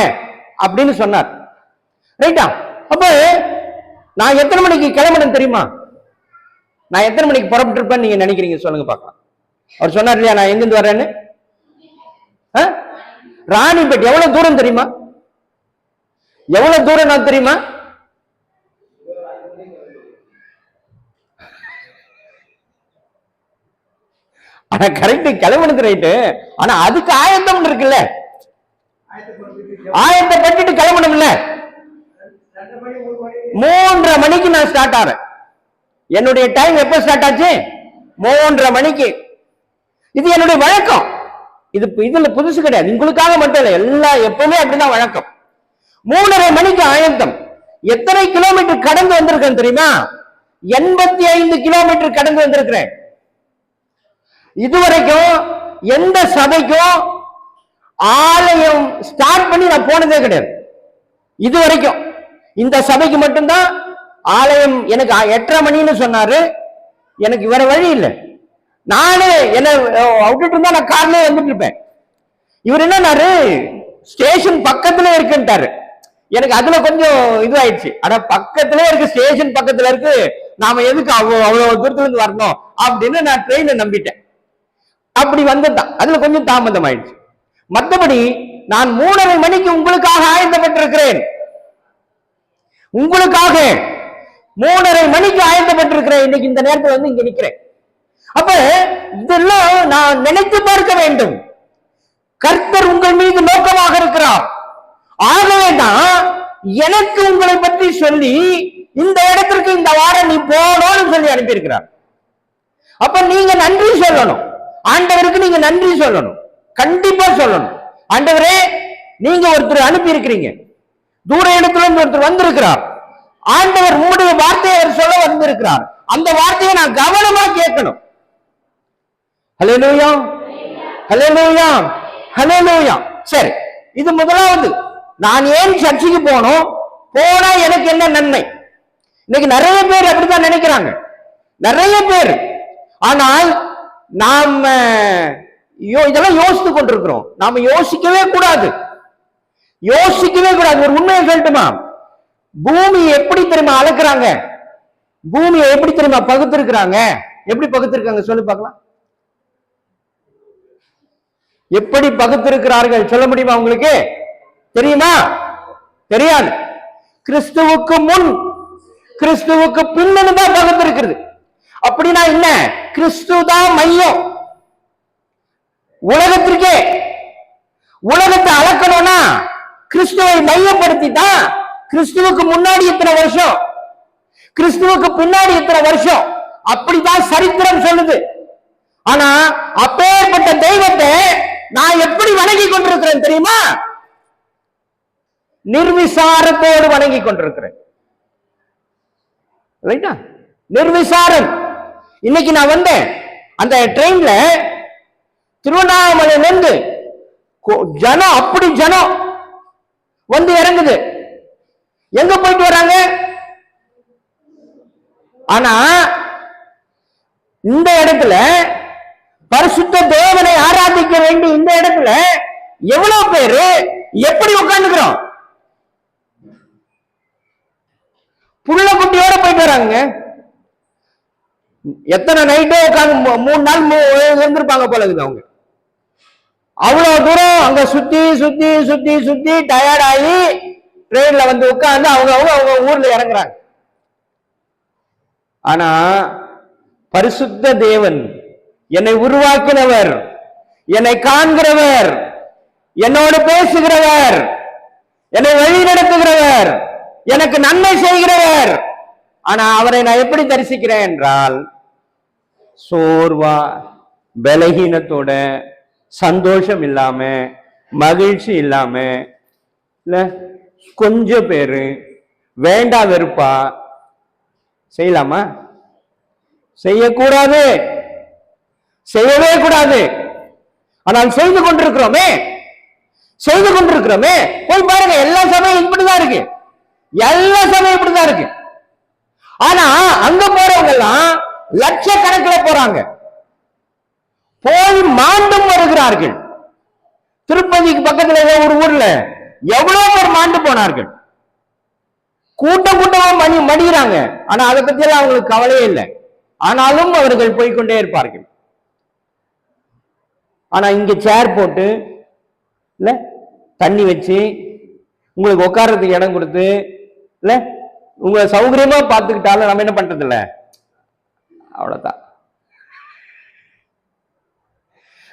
அப்படின்னு சொன்னார், ரைட்டா? அப்ப நான் எத்தனை மணிக்கு கிளம்பணும் தெரியுமா? நான் எத்தனை மணிக்கு புறப்பட்டு இருப்பேன்னு நீங்க நினைக்கிறீங்க? சொல்லுங்க பார்க்கலாம். அவர் சொன்னார் இல்லையா, நான் எங்கிருந்து வர்றேன்னு. ராணிப்பேட் எவ்வளவு தூரம் தெரியுமா? எவ்வளவு தூரம் நான் தெரியுமா? ஆனா கரெக்ட், கிளம்புனது ரைட்டு. ஆனா அதுக்கு ஆயத்தம் இருக்குல்ல, ஆயத்தப்பட்டு கிளம்பணும்ல. 3:30 மணிக்கு நான் ஸ்டார்ட் ஆறேன். என்னுடைய டைம் எப்ப ஸ்டார்ட் ஆச்சு? 3:30 மணிக்கு. இது என்னுடைய வழக்கம். இதுல புதுசு கிடையாது, உங்களுக்காக மட்டும் இல்ல, எல்லா எப்பவுமே அப்படிதான் வழக்கம். 3:30 மணிக்கு ஆயத்தம். எத்தனை கிலோமீட்டர் கடந்து வந்திருக்கேன் தெரியுமா? 85 கிலோமீட்டர் கடந்து வந்திருக்கிறேன். இதுவரைக்கும் எந்த சபைக்கும் ஆலயம் ஸ்டார்ட் பண்ணி நான் போனதே கிடையாது. இதுவரைக்கும் இந்த சபைக்கு மட்டும்தான் ஆலயம். எனக்கு 8:30 மணின்னு சொன்னாரு. எனக்கு வேற வழி இல்லை. நானே என்ன விட்டுட்டு இருந்தா நான் கார்லயே வந்துட்டு இருப்பேன். இவர் என்னன்னாரு, ஸ்டேஷன் பக்கத்துல இருக்குன்ட்டாரு. எனக்கு அதுல கொஞ்சம் இது ஆயிடுச்சு. ஆனா பக்கத்துல இருக்கு, ஸ்டேஷன் பக்கத்துல இருக்கு, நாம எதுக்கு அவ்வளவு தூரத்துல இருந்து வரணும் அப்படின்னு நான் ட்ரெயினை நம்பிட்டேன். அப்படி வந்துட்டான். அதுல கொஞ்சம் தாமதம் ஆயிடுச்சு. மற்றபடி நான் 3:30 மணிக்கு உங்களுக்காக ஆயத்தப்பட்டிருக்கிறேன். உங்களுக்காக 3:30 மணிக்கு ஆயத்தப்பட்டிருக்கிறேன். இன்னைக்கு இந்த நேரத்தில் வந்து இங்க நிக்கிறேன். அப்ப இதெல்லாம் நான் நினைத்து பார்க்க வேண்டும். கர்த்தர் உங்கள் மீது நோக்கமாக இருக்கிறார். ஆகவேதான் எனக்கு உங்களை பற்றி சொல்லி இந்த இடத்திற்கு இந்த வாரம் நீ போகணும்னு சொல்லி அனுப்பியிருக்கிறார். அப்ப நீங்க நன்றி சொல்லணும். ஆண்டவருக்கு நீங்க நன்றி சொல்லணும், கண்டிப்பா சொல்லணும். ஆண்டவரே, நீங்க ஒருத்தர் அனுப்பி இருக்கிறீங்க, தூர இடத்துல இருந்து ஒருத்தர் வந்திருக்கிறார். ஆண்டவர் உங்களுடைய வார்த்தையை அவர் சொல்ல வந்திருக்கிறார். அந்த வார்த்தையை நான் கவனமா கேட்கணும். ஹல்லேலூயா, ஹல்லேலூயா, ஹல்லேலூயா. சரி, இது முதலாவது. நான் ஏன் சர்ச்சைக்கு போனோம்? போனா எனக்கு என்ன நன்மை? இன்னைக்கு நிறைய பேர் அப்படித்தான் நினைக்கிறாங்க. நிறைய பேர் ஆனால் நாம இதெல்லாம் யோசித்து கொண்டிருக்கிறோம். நாம யோசிக்கவே கூடாது, யோசிக்கவே கூடாது. ஒரு உண்மையை சொல்லட்டுமா? பூமி எப்படி தெரியுமா அளக்குறாங்க? பூமியை எப்படி தெரியுமா பகுத்திருக்கிறாங்க? எப்படி பகுத்திருக்காங்க சொல்லு பார்க்கலாம். எப்படி பகுத்திருக்கிறார்கள் சொல்ல முடியுமா உங்களுக்கு? தெரியுமா? தெரியாது. கிறிஸ்துவுக்கு முன் கிறிஸ்துவுக்கு பின்னணி தான் பகுத்திருக்கிறது. அப்படின்னா என்ன? கிறிஸ்து தான் மையம் உலகத்திற்கே. உலகத்தை அளக்கணும்னா கிறிஸ்துவை மையப்படுத்தி தான். கிறிஸ்துவுக்கு முன்னாடி இத்தனை வருஷம், கிறிஸ்துவுக்கு பின்னாடி இத்தனை வருஷம், அப்படித்தான் சரித்திரம் சொல்லுது. ஆனா அப்பேற்பட்ட தெய்வத்தை நான் எப்படி வணங்கி கொண்டிருக்கிறேன் தெரியுமா? நிர்விசாரத்தோடு வணங்கி கொண்டிருக்கிறேன். நிர்விசாரம். இன்னைக்கு நான் வந்தேன், அந்த ட்ரெயின்ல திருவண்ணாமலையில இருந்து ஜனம், அப்படி ஜனம் வந்து இறங்குது. எங்க போயிட்டு வராங்க? ஆனா இந்த இடத்துல பரிசுத்த தேவனை ஆராதிக்க வேண்டிய இந்த இடத்துல எவ்வளவு பேரு எப்படி உட்கார்ந்துக்கிறோம்? புள்ள குட்டியோட போயிட்டு வராங்க. எத்தனை நைட்டே உட்கார்ந்து 3 நாள் இருந்திருப்பாங்க போல இருக்குது அவங்க. அவ்வளவு தூரம் அங்க சுத்தி சுத்தி சுத்தி சுத்தி டயர்ட் ஆகி ட்ரெயின்ல வந்து உட்கார்ந்து அவங்க ஊர்ல இறங்குறாங்க. ஆனா பரிசுத்த தேவன், என்னை உருவாக்கினவர், என்னை காண்கிறவர், என்னோடு பேசுகிறவர், என்னை வழி நடத்துகிறவர், எனக்கு நன்மை செய்கிறவர். ஆனா அவரை நான் எப்படி தரிசிக்கிறேன் என்றால் சோர்வா, பலகீனத்தோட, சந்தோஷம் இல்லாம, மகிழ்ச்சி இல்லாம, இல்ல கொஞ்சம் பேரு வேண்டா வெறுப்பா. செய்யலாமா? செய்யக்கூடாது, செய்யவே கூடாது. ஆனால் செய்து கொண்டிருக்கிறோமே, செய்து கொண்டிருக்கிறோமே. போய் பாருங்க, எல்லா சமயம் இப்படிதான் இருக்கு, எல்லா சமயம் இப்படிதான் இருக்கு. ஆனா அங்க போறவங்க எல்லாம் லட்சக்கணக்கில் போறாங்க, போய் மாண்டும் வருகிறார்கள். திருப்பதிக்கு பக்கத்துல ஒரு ஊர்ல எவ்வளவு பேர் மாண்டு போனார்கள். கூட்டம் கூட்டமா மடிகிறாங்க. ஆனா அதை பத்தி எல்லாம் அவங்களுக்கு கவலையே இல்லை. ஆனாலும் அவர்கள் போய்கொண்டே இருப்பார்கள். ஆனா இங்க சேர் போட்டு இல்ல தண்ணி வச்சு உங்களுக்கு உட்கார்றதுக்கு இடம் கொடுத்து இல்ல உங்களை சௌகரியமா பார்த்துக்கிட்டாலும் நம்ம என்ன பண்றது இல்ல, அவ்வளவுதான்.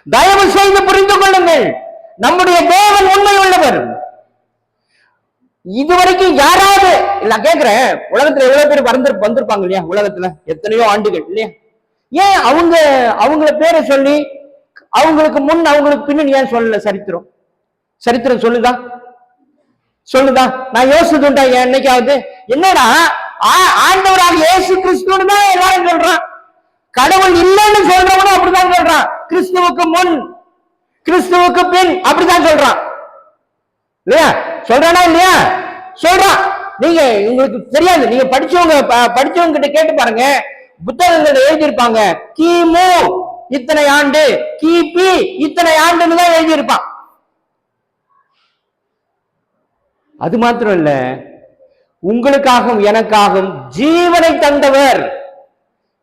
தயவு செய்து புரிந்து கொள்ளுங்கள், நம்முடைய தேவன் உண்மை உள்ளவர். இதுவரைக்கும் யாராவது இல்ல கேட்கிறேன், உலகத்துல எவ்வளவு பேர் வந்திருப்பாங்க இல்லையா? உலகத்துல எத்தனையோ ஆண்டுகள் இல்லையா? ஏன் அவங்கள பேரை சொல்லி அவங்களுக்கு முன் அவங்களுக்கு பின்னணி ஏன் சொல்லல? சரித்திரம் சரித்திரம் சொல்லுதா? சொல்லுதா? நான் யோசிச்சுட்டா என்னைக்காவது என்னடா ஆண்டவராக இயேசு கிறிஸ்துன்னு தான் எல்லாரும் சொல்றான், கடவுள் இல்லைன்னு சொல்றவனும் அப்படிதான் சொல்றான். கிறிஸ்துவுக்கு முன் கிறிஸ்துவுக்கு பின் அப்படிதான் சொல்றான் இல்லையா? சொல்றானா இல்லையா? சொல்றான். நீங்க உங்களுக்கு தெரியாது, நீங்க படிச்சவங்க கிட்ட கேட்டு பாருங்க, புத்தகங்கள் எழுதியிருப்பாங்க கிமு இத்தனை ஆண்டு, கிபி இத்தனை ஆண்டுன்னு தான் எழுதியிருப்பான். அது மாத்திரம் இல்ல, உங்களுக்காகவும் எனக்காகவும் ஜீவனை தந்தவர்.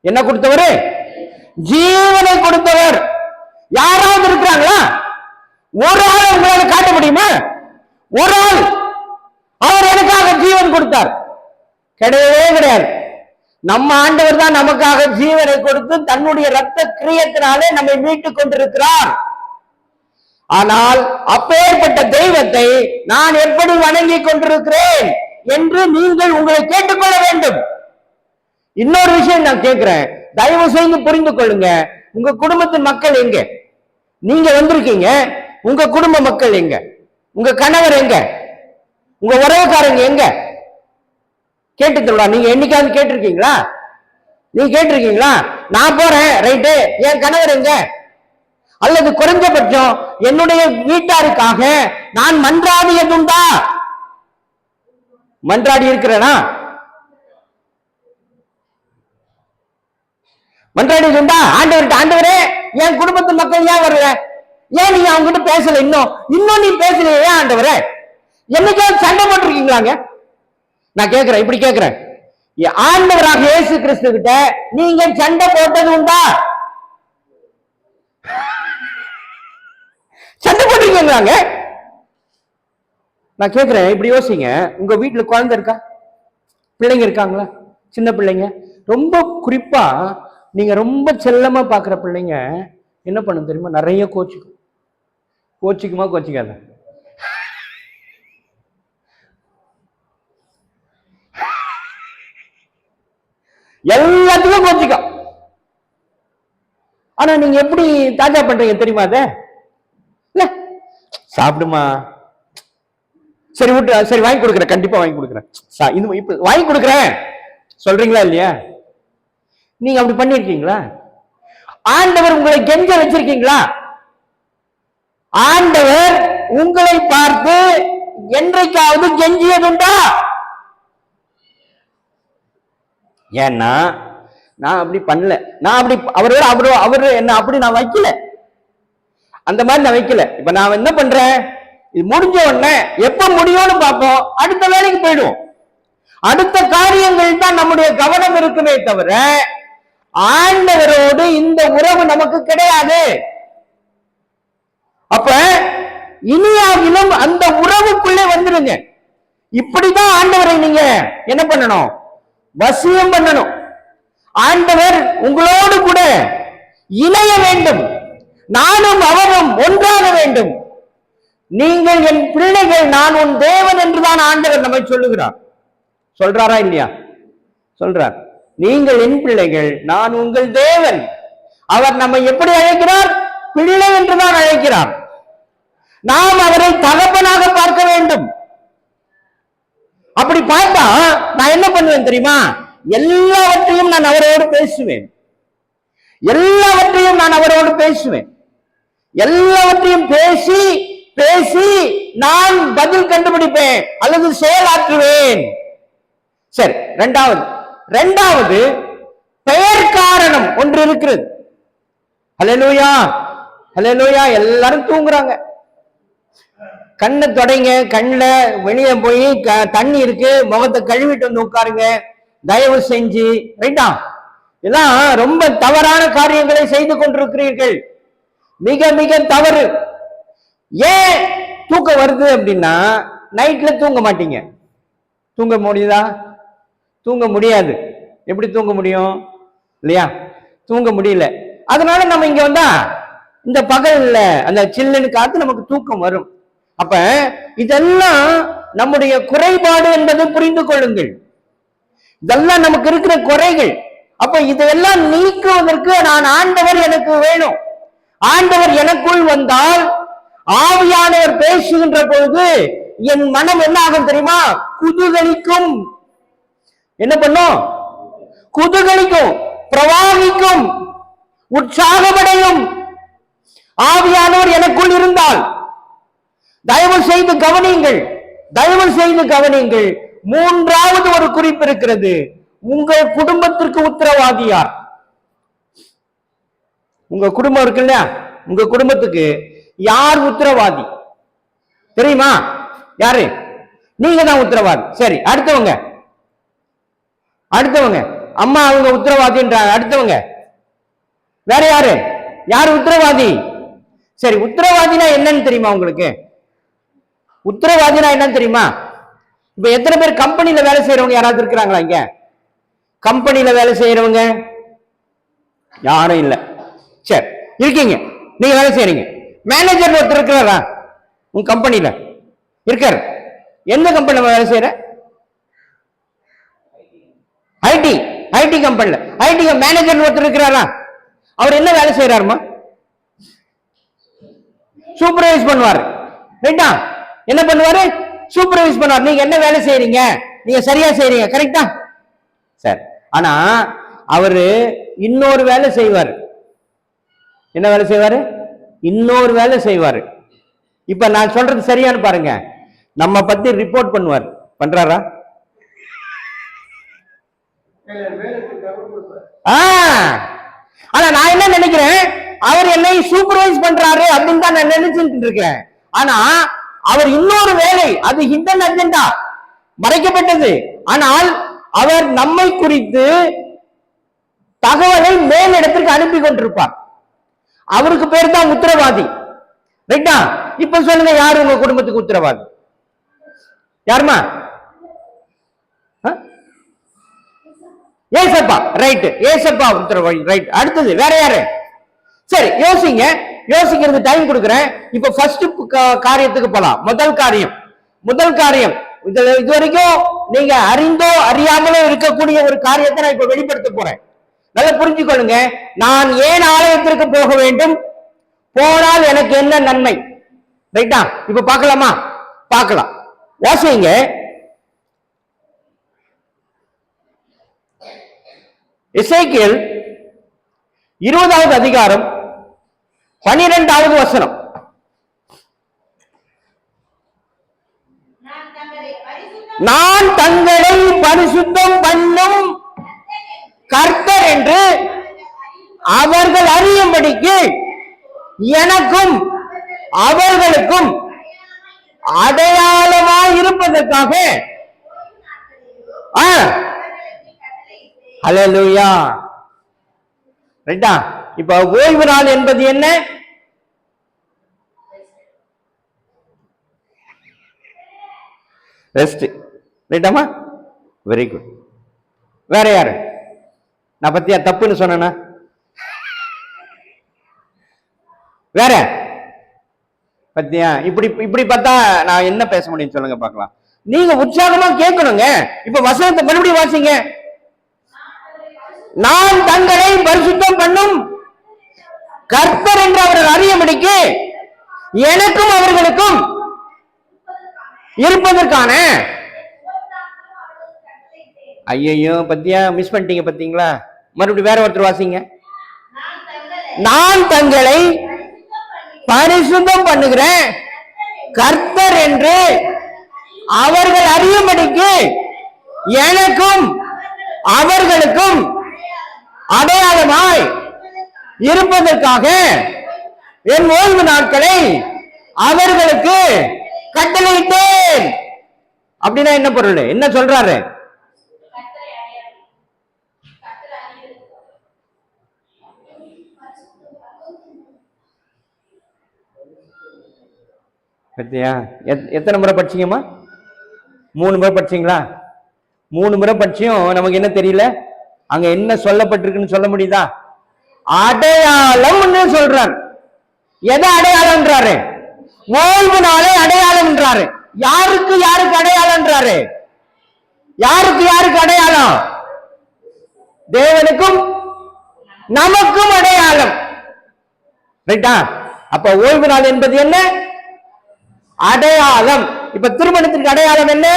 என்ன கொடுத்தவர்? ஜீவனை கொடுத்தவர். யாராவது இருக்கிறாங்களா? ஒரு ஆள் உங்களால காட்ட முடியுமா? ஒரு ஆள் அவர் எனக்காக ஜீவன் கொடுத்தார்? கிடையவே கிடையாது. நம்ம ஆண்டவர் தான் நமக்காக ஜீவனை கொடுத்து தன்னுடைய ரத்த கிரியத்தினாலே நம்மை மீட்டுக் கொண்டிருக்கிறார். ஆனால் அப்பேற்பட்ட தெய்வத்தை நான் எப்படி வணங்கி கொண்டிருக்கிறேன் என்று நீங்கள் உங்களை கேட்டுக்கொள்ள வேண்டும். இன்னொரு விஷயம் நான் கேட்கிறேன், தயவு செய்து புரிந்து கொள்ளுங்க. உங்க குடும்பத்தின் மக்கள் எங்க? நீங்க வந்திருக்கீங்க, உங்க குடும்ப மக்கள் எங்க? உங்க கணவர் எங்க? உங்க உறவுக்காரங்க எங்க? கேட்டுத்தா? நீங்க என்னைக்காவது கேட்டிருக்கீங்களா? நீங்க கேட்டிருக்கீங்களா? நான் போறேன் ரைட்டு, என் கணவர் எங்க? அல்லது குறைஞ்சபட்சம் என்னுடைய வீட்டாருக்காக நான் மன்றாடியதுண்டா? மன்றாடி இருக்கிறேனா? மன்றாடி உண்டா? ஆண்டவர்கிட்ட, ஆண்டவரே என் குடும்பத்து மக்கள் ஏன் வரல, ஏன் நீங்க அவங்க கிட்ட பேசல, இன்னும் நீ பேசலையே ஏன் ஆண்டவரே? என்னைக்காவது சண்டை போட்டிருக்கீங்களாங்க? நான் கேட்கிறேன், இப்படி கேட்கிறேன், ஆண்டவராக இயேசு கிறிஸ்து கிட்ட நீங்க சண்டை போட்டது உண்டா? சண்டை போட்டிருக்கீங்களாங்க? நான் கேட்கிறேன், இப்படி யோசிங்க. உங்க வீட்டுல குழந்தை இருக்கா? பிள்ளைங்க இருக்காங்களா? சின்ன பிள்ளைங்க, ரொம்ப குறிப்பா நீங்க ரொம்ப செல்லமா பாக்குற பிள்ளைங்க என்ன பண்ணும் தெரியுமா? நிறைய கோச்சிக்குமா கோச்சிக்காத? எல்லாத்துக்கும் கோச்சிக்கும். ஆனா நீங்க எப்படி தாஜா பண்றீங்க தெரியுமா? அத சாப்பிடுமா, சரி விட்டு, சரி வாங்கி கொடுக்குறேன், கண்டிப்பா வாங்கி கொடுக்குறேன், இப்ப வாங்கி கொடுக்குறேன் சொல்றீங்களா இல்லையா? நீங்க அப்படி பண்ணிருக்கீங்களா? ஆண்டவர் உங்களை கெஞ்ச வச்சிருக்கீங்களா? ஆண்டவர் உங்களை பார்த்து என்றைக்காவது கெஞ்சியதுண்டா? ஏன்னா நான் அப்படி பண்ணல, நான் அப்படி அவரு என்ன அப்படி நான் வைக்கல, அந்த மாதிரி நான் வைக்கல. இப்ப நான் என்ன பண்றேன், இது முடிஞ்ச உடனே எப்ப முடியும்னு பார்ப்போம், அடுத்த வேலைக்கு போயிடுவோம். அடுத்த காரியங்கள் தான் நம்முடைய கவனம் இருக்குமே தவிர ஆண்டவரோடு இந்த உறவு நமக்கு கிடையாது. அப்ப இனியாகிலும் அந்த உறவுக்குள்ளே வந்துருங்க. இப்படிதான் ஆண்டவரை நீங்க என்ன பண்ணணும், வசியம் பண்ணணும். ஆண்டவர் உங்களோடு கூட இணைய வேண்டும், நானும் அவரும் ஒன்றாக வேண்டும். நீங்கள் என் பிள்ளைகள், நான் உன் தேவன் என்றுதான் ஆண்டவர் நம்மை சொல்லுகிறார். சொல்றாரா இல்லையா? சொல்றார். நீங்கள் என் பிள்ளைகள், நான் உங்கள் தேவன். அவர் நம்மை எப்படி அழைக்கிறார்? பிள்ளை என்றுதான் அழைக்கிறார். நாம் அவரை தகப்பனாக பார்க்க வேண்டும். அப்படி பார்த்தா நான் என்ன பண்ணுவேன் தெரியுமா? எல்லாவற்றையும் நான் அவரோடு பேசுவேன், எல்லாவற்றையும் நான் அவரோடு பேசுவேன், எல்லாவற்றையும் பேசி பேசி நான் பதில் கண்டுபிடிப்பேன் அல்லது செயலாற்றுவேன். சரி, இரண்டாவது பெயர் காரணம் ஒன்று இருக்கிறது. ஹல்லேலூயா, ஹல்லேலூயா. எல்லாரும் தூங்குறாங்க, கண்ணை தொடைங்க, கண்ணுல வெளியே போய் தண்ணி இருக்கு, முகத்தை கழுவிட்டு வந்து உட்காருங்க தயவு செஞ்சு. ரைட்டா? இதெல்லாம் ரொம்ப தவறான காரியங்களை செய்து கொண்டிருக்கிறீர்கள், மிக மிக தவறு. ஏன் தூக்கம் வருது அப்படின்னா, நைட்ல தூங்க மாட்டீங்க. தூங்க முடியுதா? தூங்க முடியாது. எப்படி தூங்க முடியும் இல்லையா? தூங்க முடியல. அதனால நம்ம இங்க வந்தா இந்த பகல்ல அந்த சில்லுன்னு காத்து நமக்கு தூக்கம் வரும். அப்ப இதெல்லாம் நம்முடைய குறைபாடு என்பதை புரிந்து கொள்ளுங்கள். இதெல்லாம் நமக்கு இருக்கிற குறைகள். அப்ப இதெல்லாம் நீக்குவதற்கு நான் ஆண்டவர் எனக்கு வேணும். ஆண்டவர் எனக்குள் வந்தால், ஆவியானவர் பேசுகின்ற பொழுது என் மனம் என்ன ஆகும் தெரியுமா? குதூகலிக்கும். என்ன பண்ணும்? குதூகலிக்கும், பிரவாகிக்கும், உற்சாகமடையும். ஆவியானவர் எனக்குள் இருந்தால். தயவு செய்து கவனியுங்கள், தயவு செய்து கவனியுங்கள். மூன்றாவது ஒரு குறிப்பு இருக்கிறது. உங்கள் குடும்பத்திற்கு உத்தரவாதி யார்? உங்க குடும்பம் இருக்கு இல்லையா? உங்க குடும்பத்துக்கு யார் உத்தரவாதி தெரியுமா? யாரு? நீங்க தான் உத்தரவாதி. சரி, அடுத்தவங்க அம்மா அவங்க உத்தரவாதின்றாங்க. அடுத்தவங்க வேற யாரு? யாரு உத்தரவாதி? சரி, உத்தரவாதினா என்னன்னு தெரியுமா உங்களுக்கு? உத்தரவாதினா என்னன்னு தெரியுமா? இப்ப எத்தனை பேர் கம்பெனில வேலை செய்யறவங்க யாராவது இருக்கிறாங்களா? இங்க கம்பெனில வேலை செய்யறவங்க யாரும் இல்ல. சரி, இருக்கீங்க, நீங்க வேலை செய்யறீங்க. மேனேஜர் ஒருத்தர் இருக்கிறாரா உங்க கம்பெனில? இருக்காரு. எந்த கம்பெனில வேலை செய்யற? ஐடி கம்பெனில. ஐடி மேனேஜர் ஒருத்தர் இருக்கிறாரா? அவர் என்ன வேலை செய்யறாருமா? சூப்பர்வைஸ் பண்ணுவாரு. ரைட்டா? என்ன பண்ணுவாரு? சூப்பர்வைஸ் பண்ணுவார். நீங்க என்ன வேலை செய்யறீங்க, நீங்க சரியா செய்யறீங்க, கரெக்டா? சரி. ஆனா அவரு இன்னொரு வேலை செய்வாரு. என்ன வேலை செய்வாரு? இன்னொரு வேலை செய்வாரு. இப்ப நான் சொல்றது சரியானு பாருங்க. நம்ம பத்தி ரிப்போர்ட் பண்ணுவார். பண்றாரா? ஆனா நான் என்ன நினைக்கிறேன், அவர் என்னை சூப்பர்வைஸ் பண்றாரு அப்படின்னு தான் நான் நினைச்சுட்டு இருக்கேன். ஆனா அவர் இன்னொரு வேலை, அது ஹிடன் அஜெண்டா, மறைக்கப்பட்டது. ஆனால் அவர் நம்மை குறித்து தகவலை மேலிடத்திற்கு அனுப்பி கொண்டிருப்பார். அவருக்கு பேர் தான் உத்தரவாதி. ரைட்டா? இப்ப சொல்லுங்க, யாரு உங்க குடும்பத்துக்கு உத்தரவாதி? யாருமா? ஏசப்பா. ரைட், ஏசப்பா உத்தரவாதி. ரைட். அடுத்தது வேற யாரு? சரி, யோசிங்க. யோசிக்கிறது டைம் கொடுக்குறேன். இப்ப ஃபர்ஸ்ட் காரியத்துக்கு போலாம். முதல் காரியம் இதுவரைக்கும் நீங்க அறிந்தோ அறியாமலோ இருக்கக்கூடிய ஒரு காரியத்தை நான் இப்ப வெளிப்படுத்த போறேன். நல்லா புரிஞ்சுக்கொள்ளுங்க. நான் ஏன் ஆலயத்திற்கு போக வேண்டும், போனால் எனக்கு என்ன நன்மை? ரைட்டா? இப்ப பார்க்கலாமா? பார்க்கலாம். வாசிங்க. எசேக்கியேல் 20வது அதிகாரம் 12வது வசனம். நான் தங்களை பரிசுத்தம் பண்ணும் கர்த்தர் என்று அவர்கள் அறியும்படிக்கு எனக்கும் அவர்களுக்கும் அடையாளமாய் இருப்பதற்காக. ஹல்லேலூயா. ரைட்டா? இப்ப ஓய்வு நாள் என்பது என்ன? ரெஸ்ட். ரைட்டாமா? Very good. வேற யாரு? நான் பத்தியா தப்புன்னு சொன்னா? வேற பத்தியா? இப்படி பார்த்தா நான் என்ன பேச முடியும் சொல்லுங்க பார்க்கலாம். நீங்க உற்சாகமா கேட்கணுங்க. இப்ப வசனத்தை மறுபடியும் வாசிங்க. நான் தங்களை பரிசுத்தம் பண்ணும் கர்த்தர் என்று அவர்கள் அறியும்படிக்கு எனக்கும் அவர்களுக்கும் இருப்பதற்கான. ஐயோ, பத்தியா மிஸ் பண்ணிட்டீங்க பாத்தீங்களா? மறுபடியும் வேற ஒருத்தர் வாசிங்க. நான் தங்களை பரிசுத்தம் பண்ணுகிறேன் கர்த்தர் என்று அவர்கள் அறியும்படிக்கு எனக்கும் அவர்களுக்கும் அடையாளமாய் இருப்பதற்காக என் ஓய்வு நாட்களை அவர்களுக்கு கட்டளையிட்டேன். அப்படின்னா என்ன பொருள்? என்ன சொல்றாரு? பத்தியா? எத்தனை முறை படிச்சீங்கம்மா? 3 முறை படிச்சீங்களா? 3 முறை படிச்சியும் நமக்கு என்ன தெரியல? அங்க என்ன சொல்லப்பட்டிருக்குன்னு சொல்ல முடியுதா? அடையாளம் சொல்றாரு. எதை அடையாளம்ன்றாரு? ஓய்வு நாளை அடையாளம்ன்றாரு. யாருக்கு யாருக்கு அடையாளம்ன்றாரு? யாருக்கு அடையாளம்? தேவனுக்கும் நமக்கும் அடையாளம். ரைட்டா? அப்ப ஓய்வு நாள் என்பது என்ன? அடையாளம். இப்ப திருமணத்திற்கு அடையாளம் என்ன?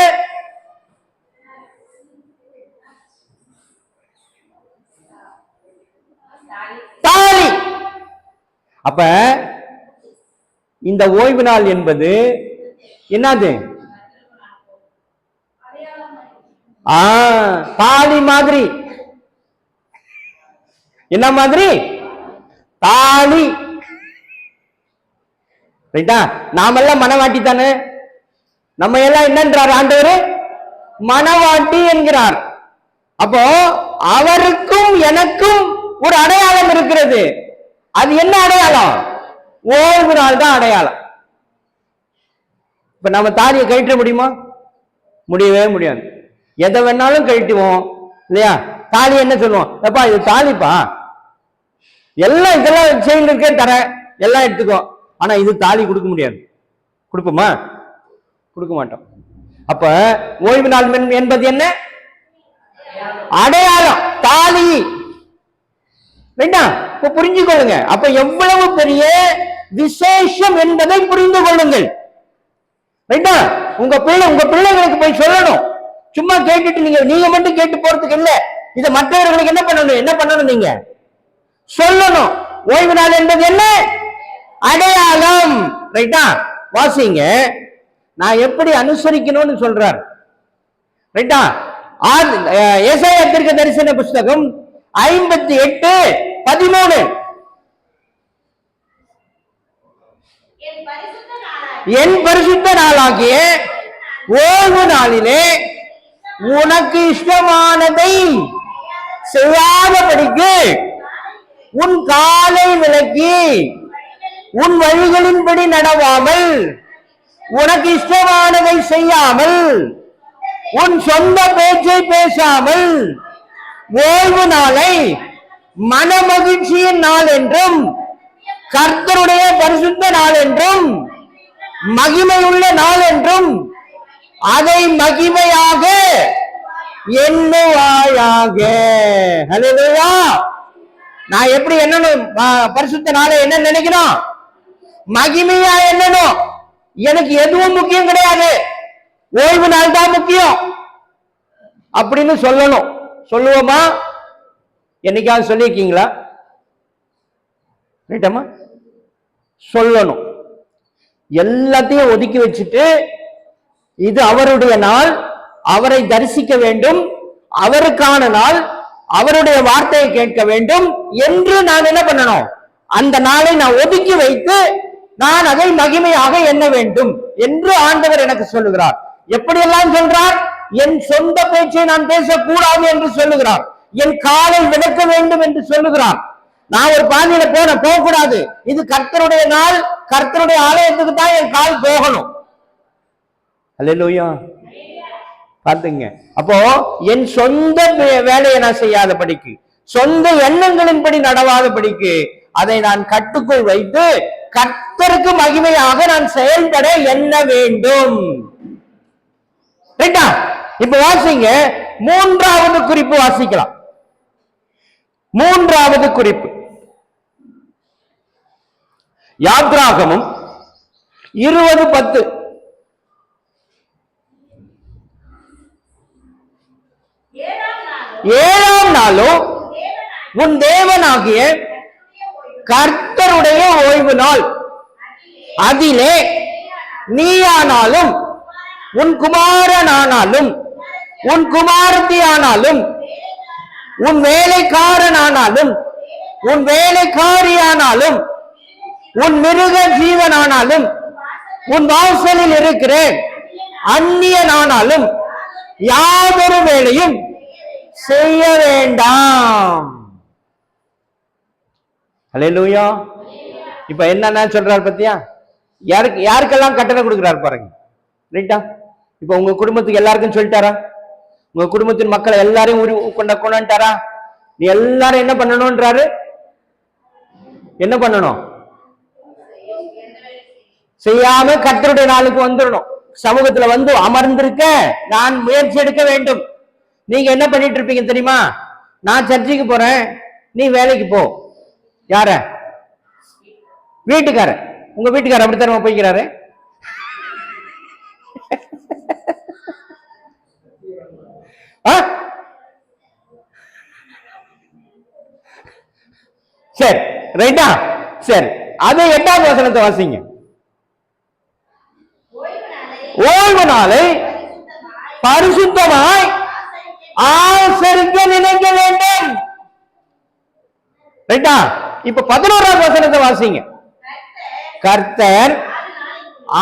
தாலி. அப்ப இந்த ஓய்வு நாள் என்பது என்னது? தாலி மாதிரி. என்ன மாதிரி? தாலி. ரைட்டா? நாமெல்லாம் மனவாட்டி தானே. நம்ம எல்லாம் என்னன்றார் ஆண்டவர்? மனவாட்டி என்கிறார். அப்போ அவருக்கும் எனக்கும் ஒரு அடையாளம் இருக்கிறது. அது என்ன அடையாளம்? ஓய்வு நாள் தான் அடையாளம். இப்ப நம்ம தாலியை கழட்ட முடியுமா? முடியவே முடியாது. எதை வேணாலும் கழட்டுவோம் இல்லையா? தாலி என்ன சொல்லுவோம்? அப்பா இது தாலிப்பா, எல்லாம் இதெல்லாம் செயின் இருக்கே தர, எல்லாம் எடுத்துக்கோ. ஆனா இது தாலி கொடுக்க முடியாது. கொடுப்போமா? கொடுக்க மாட்டோம். அப்ப ஓய்வு நாள் என்பது என்ன? அடையாளம், தாலி. ரைட்டா? இப்ப புரிஞ்சுக்கொள்ளுங்க. அப்ப எவ்வளவு பெரிய விசேஷம் என்பதை புரிந்து கொள்ளுங்கள். ரைட்டா? உங்க பிள்ளைகளுக்கு போய் சொல்லணும். சும்மா கேட்டுட்டு நீங்க மட்டும் கேட்டு போறதுக்கு இல்ல. இதை மற்றவர்களுக்கு என்ன பண்ணணும்? நீங்க சொல்லணும். ஓய்வு நாள் என்பது என்ன? அடையாளம். ரைட்டா? வாசிங்க. நான் எப்படி அனுசரிக்கணும்னு சொல்றார். ரைட்டா? ஏசாயா தீர்க்க தரிசன புஸ்தகம் 58 13 என் பரிசுத்த நாளாகிய ஓய்வு நாளிலே உனக்கு இஷ்டமானதை செய்யாதபடிக்கு உன் காலை விலக்கி உன் வழிகளின்படி நடவாமல், உனக்கு இஷ்டமானதை செய்யாமல், உன் சொந்த பேச்சை பேசாமல், ஓய்வு நாளை மனமகிழ்ச்சியின் நாள் என்றும் கர்த்தருடைய பரிசுத்த நாள் என்றும் மகிமையுள்ள நாள் என்றும் அதை மகிமையாக எண்ணுவாயாக. ஹல்லேலூயா. நான் எப்படி எண்ணணும்? பரிசுத்த நாளை என்ன நினைக்கணும்? மகிமையா எண்ணணும். எனக்கு எதுவும் முக்கியம் கிடையாது, ஓய்வு நாள் தான் முக்கியம் அப்படின்னு சொல்லணும். சொல்லுவோமா? என்னைக்காவது சொல்லியிருக்கீங்களா? ரைட்டம்மா? சொல்லணும். எல்லாத்தையும் ஒதுக்கி வச்சுட்டு இது அவருடைய நாள், அவரை தரிசிக்க வேண்டும், அவருக்கான நாள், அவருடைய வார்த்தையை கேட்க வேண்டும் என்று நான் என்ன பண்ணணும்? அந்த நாளை நான் ஒதுக்கி வைத்து நான் அதை மகிமையாக எண்ண வேண்டும் என்று ஆண்டவர் எனக்கு சொல்லுகிறார். எப்படியெல்லாம் சொல்றார்? என் சொந்த பேச்சை நான் பேசக்கூடாது என்று சொல்லுகிறார். என் காலை விளக்க வேண்டும் என்று சொல்லுகிறார். நான் ஒரு பாதையில போகக்கூடாது. இது கர்த்தருடைய நாள், கர்த்தருடைய ஆலயத்துக்கு தான் என் கால் போகணும். அல்லேலூயா. பாத்துங்க. அப்போ என் சொந்த வேலையை நான் செய்யாதபடிக்கு, சொந்த எண்ணங்களின்படி நடவாதபடிக்கு அதை நான் கட்டுக்குள் வைத்து கர்த்தருக்கு மகிமையாக நான் செயல்பட எண்ண வேண்டும். ரைட்டா? இப்ப வாசிங்க, 3வது குறிப்பு வாசிக்கலாம். 3வது குறிப்பு யாத்ராகமம் 20:10. ஏழாம் நாளும் உன் தேவனாகிய கர்த்தருடைய ஓய்வு நாள். அதிலே நீயானாலும் உன் குமாரனானாலும் உன் குமாரத்தி ஆனாலும் உன் வேலைக்காரனானாலும் உன் வேலைக்காரியானாலும் உன் மிருக ஜீவனானாலும் உன் வாசலில் இருக்கிற அந்நியனானாலும் யாதொரு வேலையும் செய்ய வேண்டாம். அல்லேலூயா. இப்ப என்னன்னா சொல்றாரு பத்தியா? யாருக்கெல்லாம் கட்டளை கொடுக்கிறார் பாருங்க. ரைட்டா? இப்ப உங்க குடும்பத்துக்கு எல்லாருக்கும் சொல்லிட்டாரா? உங்க குடும்பத்தின் மக்களை எல்லாரையும் கொண்டாண்டாரா? நீ எல்லாரும் என்ன பண்ணணும்ன்றாரு? என்ன பண்ணணும்? செய்யாம கர்த்தருடைய நாளுக்கு வந்துடணும். சமூகத்துல வந்து அமர்ந்திருக்க நான் முயற்சி எடுக்க வேண்டும். நீங்க என்ன பண்ணிட்டு இருப்பீங்க தெரியுமா? நான் சர்ச்சைக்கு போறேன், நீ வேலைக்கு போ. யார? வீட்டுக்கார. உங்க வீட்டுக்கார அப்படித்தரமா போய்க்கிறாரு. சரி, ரைட்டா? சரி, அது 8வது வசனத்தை வாசிங்க. ஓய்வு நாளை பரிசுத்தமாய் ஆசரிக்க நினைக்க வேண்டும். ரைட்டா? இப்ப 11வது வசனத்தை வாசிங்க. கர்த்தர்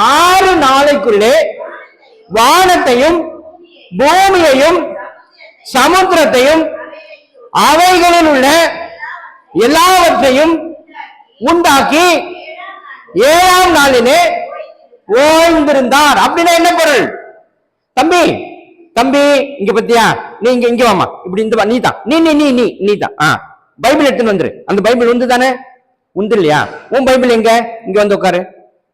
6 நாளைக்குள்ளே வானத்தையும் பூமியையும் சமுத்திரத்தையும் அவைகளில் உள்ள எல்லாவற்றையும் உண்டாக்கி 7ஆம் நாளிலே ஓய்ந்திருந்தார். அப்படின்னா என்ன பொருள்? தம்பி தம்பி இங்க பத்தியா? நீ இங்க வாமா. இப்படி இந்த நீ தான் நீ தான் பைபிள் எடுத்துன்னு வந்துரு. அந்த பைபிள் உந்து தானே? உந்து இல்லையா? உன் பைபிள் எங்க? இங்க வந்து உட்காரு.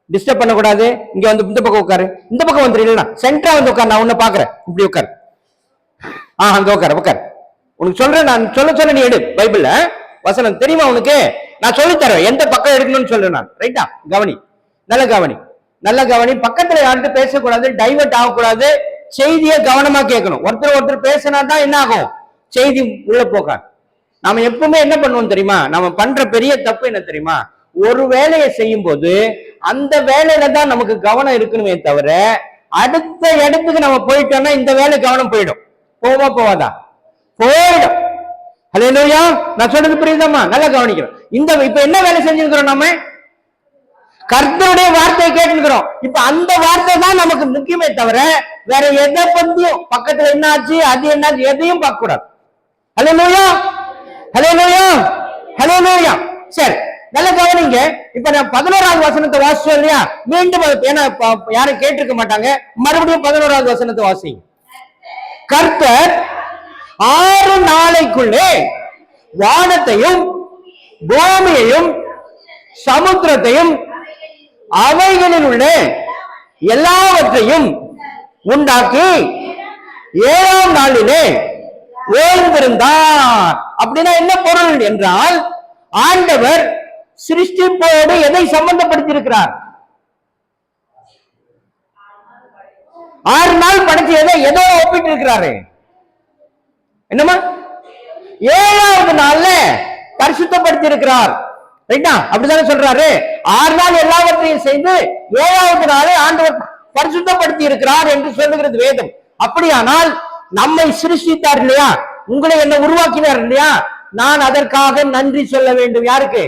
டிஸ்டர்ப் பண்ணக்கூடாது. இங்க வந்து இந்த பக்கம் உட்காரு. இந்த பக்கம் வந்துரு. இல்லைன்னா சென்டரா வந்து உட்காரு. நான் உன்ன பாக்குறேன். இப்படி உட்காரு. அங்க உட்காரு. உனக்கு சொல்றேன். நான் சொல்ல நீ எடு. பைபிள் வசனம் தெரியுமா உனக்கு? நான் சொல்லித்தரேன் எந்த பக்கம் எடுக்கணும்னு சொல்றேன் நான். ரைட்டா? கவனி, நல்ல கவனி. பக்கத்துல யார்கிட்ட பேசக்கூடாது, டைவர்ட் ஆகக்கூடாது. செய்தியை கவனமா கேட்கணும். ஒருத்தர் பேசினா தான் என்ன ஆகும்? செய்தி உள்ள போக. நாம எப்பவுமே என்ன பண்ணுவோம் தெரியுமா? நாம பண்ற பெரிய தப்பு என்ன தெரியுமா? ஒரு வேலையை செய்யும் போது அந்த வேலையில தான் நமக்கு கவனம் இருக்கணுமே தவிர அடுத்த இடத்துக்கு நம்ம போயிட்டோம்னா இந்த வேலை கவனம் போயிடும். போவாதா? போயிடும். ஹல்லேலூயா. நான் சொல்றது புரியுதாம்மா? நல்லா கவனிக்கிறோம். இப்ப என்ன வேலை செஞ்சிருக்கிறோம்? நம்ம கர்த்தருடைய வார்த்தையை கேட்டுக்கிறோம். இப்ப அந்த வார்த்தை தான் நமக்கு முக்கியமே தவிர வேற எதை பத்தியும் பக்கத்துல என்ன ஆச்சு அது என்னாச்சு எதையும் பார்க்க கூடாது. ஹல்லேலூயா, ஹல்லேலூயா, ஹல்லேலூயா. சரி, நல்ல கவனிங்க. இப்ப நான் 11வது வசனத்தை வாசிச்சோம் இல்லையா? மீண்டும் ஏன்னா யாரும் கேட்டிருக்க மாட்டாங்க, மறுபடியும் 11வது வசனத்தை வாசிங்க. கர்த்தர் 6 நாளைக்குள்ளே வானத்தையும் பூமியையும் சமுத்திரத்தையும் அவைகளில் உள்ள எல்லாவற்றையும் உண்டாக்கி 7ஆம் நாளிலே ஓய்ந்திருந்தார். அப்படின்னா என்ன பொருள் என்றால், ஆண்டவர் சிருஷ்டிப்போடு எதை சம்பந்தப்படுத்தியிருக்கிறார்? 6 நாள் படைச்சு எதோ ஒப்பிட்டு இருக்கிறாரு. என்னமா? 7ஆவது நாள்ல பரிசுத்தப்படுத்தி இருக்கிறார். ரைட்டா? அப்படித்தானே சொல்றாரு. 6 நாள் எல்லாவற்றையும் செய்து 7ஆவது நாளை ஆண்டவர் பரிசுத்தப்படுத்தி இருக்கிறார் என்று சொல்லுகிறது வேதம். அப்படியானால் நம்மை சிருஷ்டித்தார் இல்லையா, உங்களை என்ன உருவாக்கினார் இல்லையா, நான் அதற்காக நன்றி சொல்ல வேண்டும். யாருக்கு?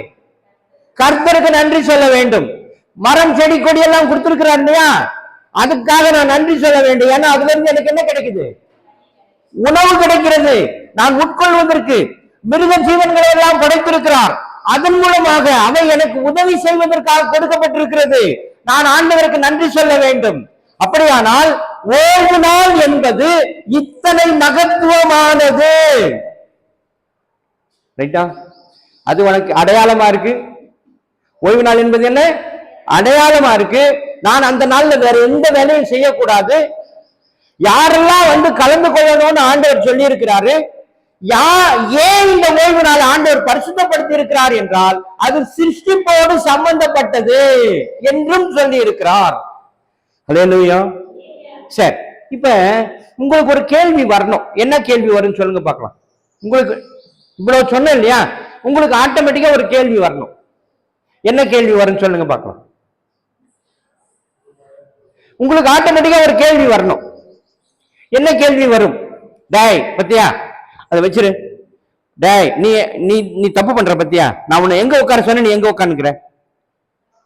கர்த்தருக்கு நன்றி சொல்ல வேண்டும். மரம் செடி கொடி எல்லாம் கொடுத்திருக்கிறார் இல்லையா, அதுக்காக நான் நன்றி சொல்ல வேண்டும். ஏன்னா அதுல இருந்து எனக்கு என்ன கிடைக்குது? உணவு கிடைக்கிறது. நான் உட்கொள்வதற்கு மிருக ஜீவன்களை எல்லாம் படைத்திருக்கிறார். அதன் மூலமாக அவை எனக்கு உதவி செய்வதற்காக கொடுக்கப்பட்டிருக்கிறது. நான் ஆண்டவருக்கு நன்றி சொல்ல வேண்டும். அப்படியானால் ஓய்வு நாள் என்பது இத்தனை மகத்துவமானது. ரைட்டா? அது உனக்கு அடையாளமா இருக்கு. ஓய்வு நாள் என்பது என்ன? அடையாளமா இருக்கு. நான் அந்த நாள்ல வேற எந்த வேலையும் செய்யக்கூடாது. யாரெல்லாம் வந்து கலந்து கொள்ளணும்னு ஆண்டவர் சொல்லி இருக்கிறாரு. ஏன் இந்த ஓய்வு நாள் ஆண்டவர் பரிசுத்தப்படுத்தி இருக்கிறார் என்றால், அது சிருஷ்டிப்போடு சம்பந்தப்பட்டது என்றும் சொல்லி இருக்கிறார். ஹல்லேலூயா. சரி, இப்ப உங்களுக்கு ஒரு கேள்வி வரணும். என்ன கேள்வி வரும்னு சொல்லுங்க பார்க்கலாம். உங்களுக்கு இவ்வளவு சொன்ன இல்லையா, உங்களுக்கு ஆட்டோமேட்டிக்கா ஒரு கேள்வி வரணும். என்ன கேள்வி வரும்னு சொல்லுங்க பார்க்கலாம். உங்களுக்கு ஆட்டோமேட்டிக்கா ஒரு கேள்வி வரணும். என்ன கேள்வி வரும்? டேய் பத்தியா, அதை வச்சிரு. டேய் நீ நீ நீ தப்பு பண்ற பத்தியா, நான் உன்னை எங்க உட்கார சொன்ன, நீ எங்க உட்காந்துக்கிற?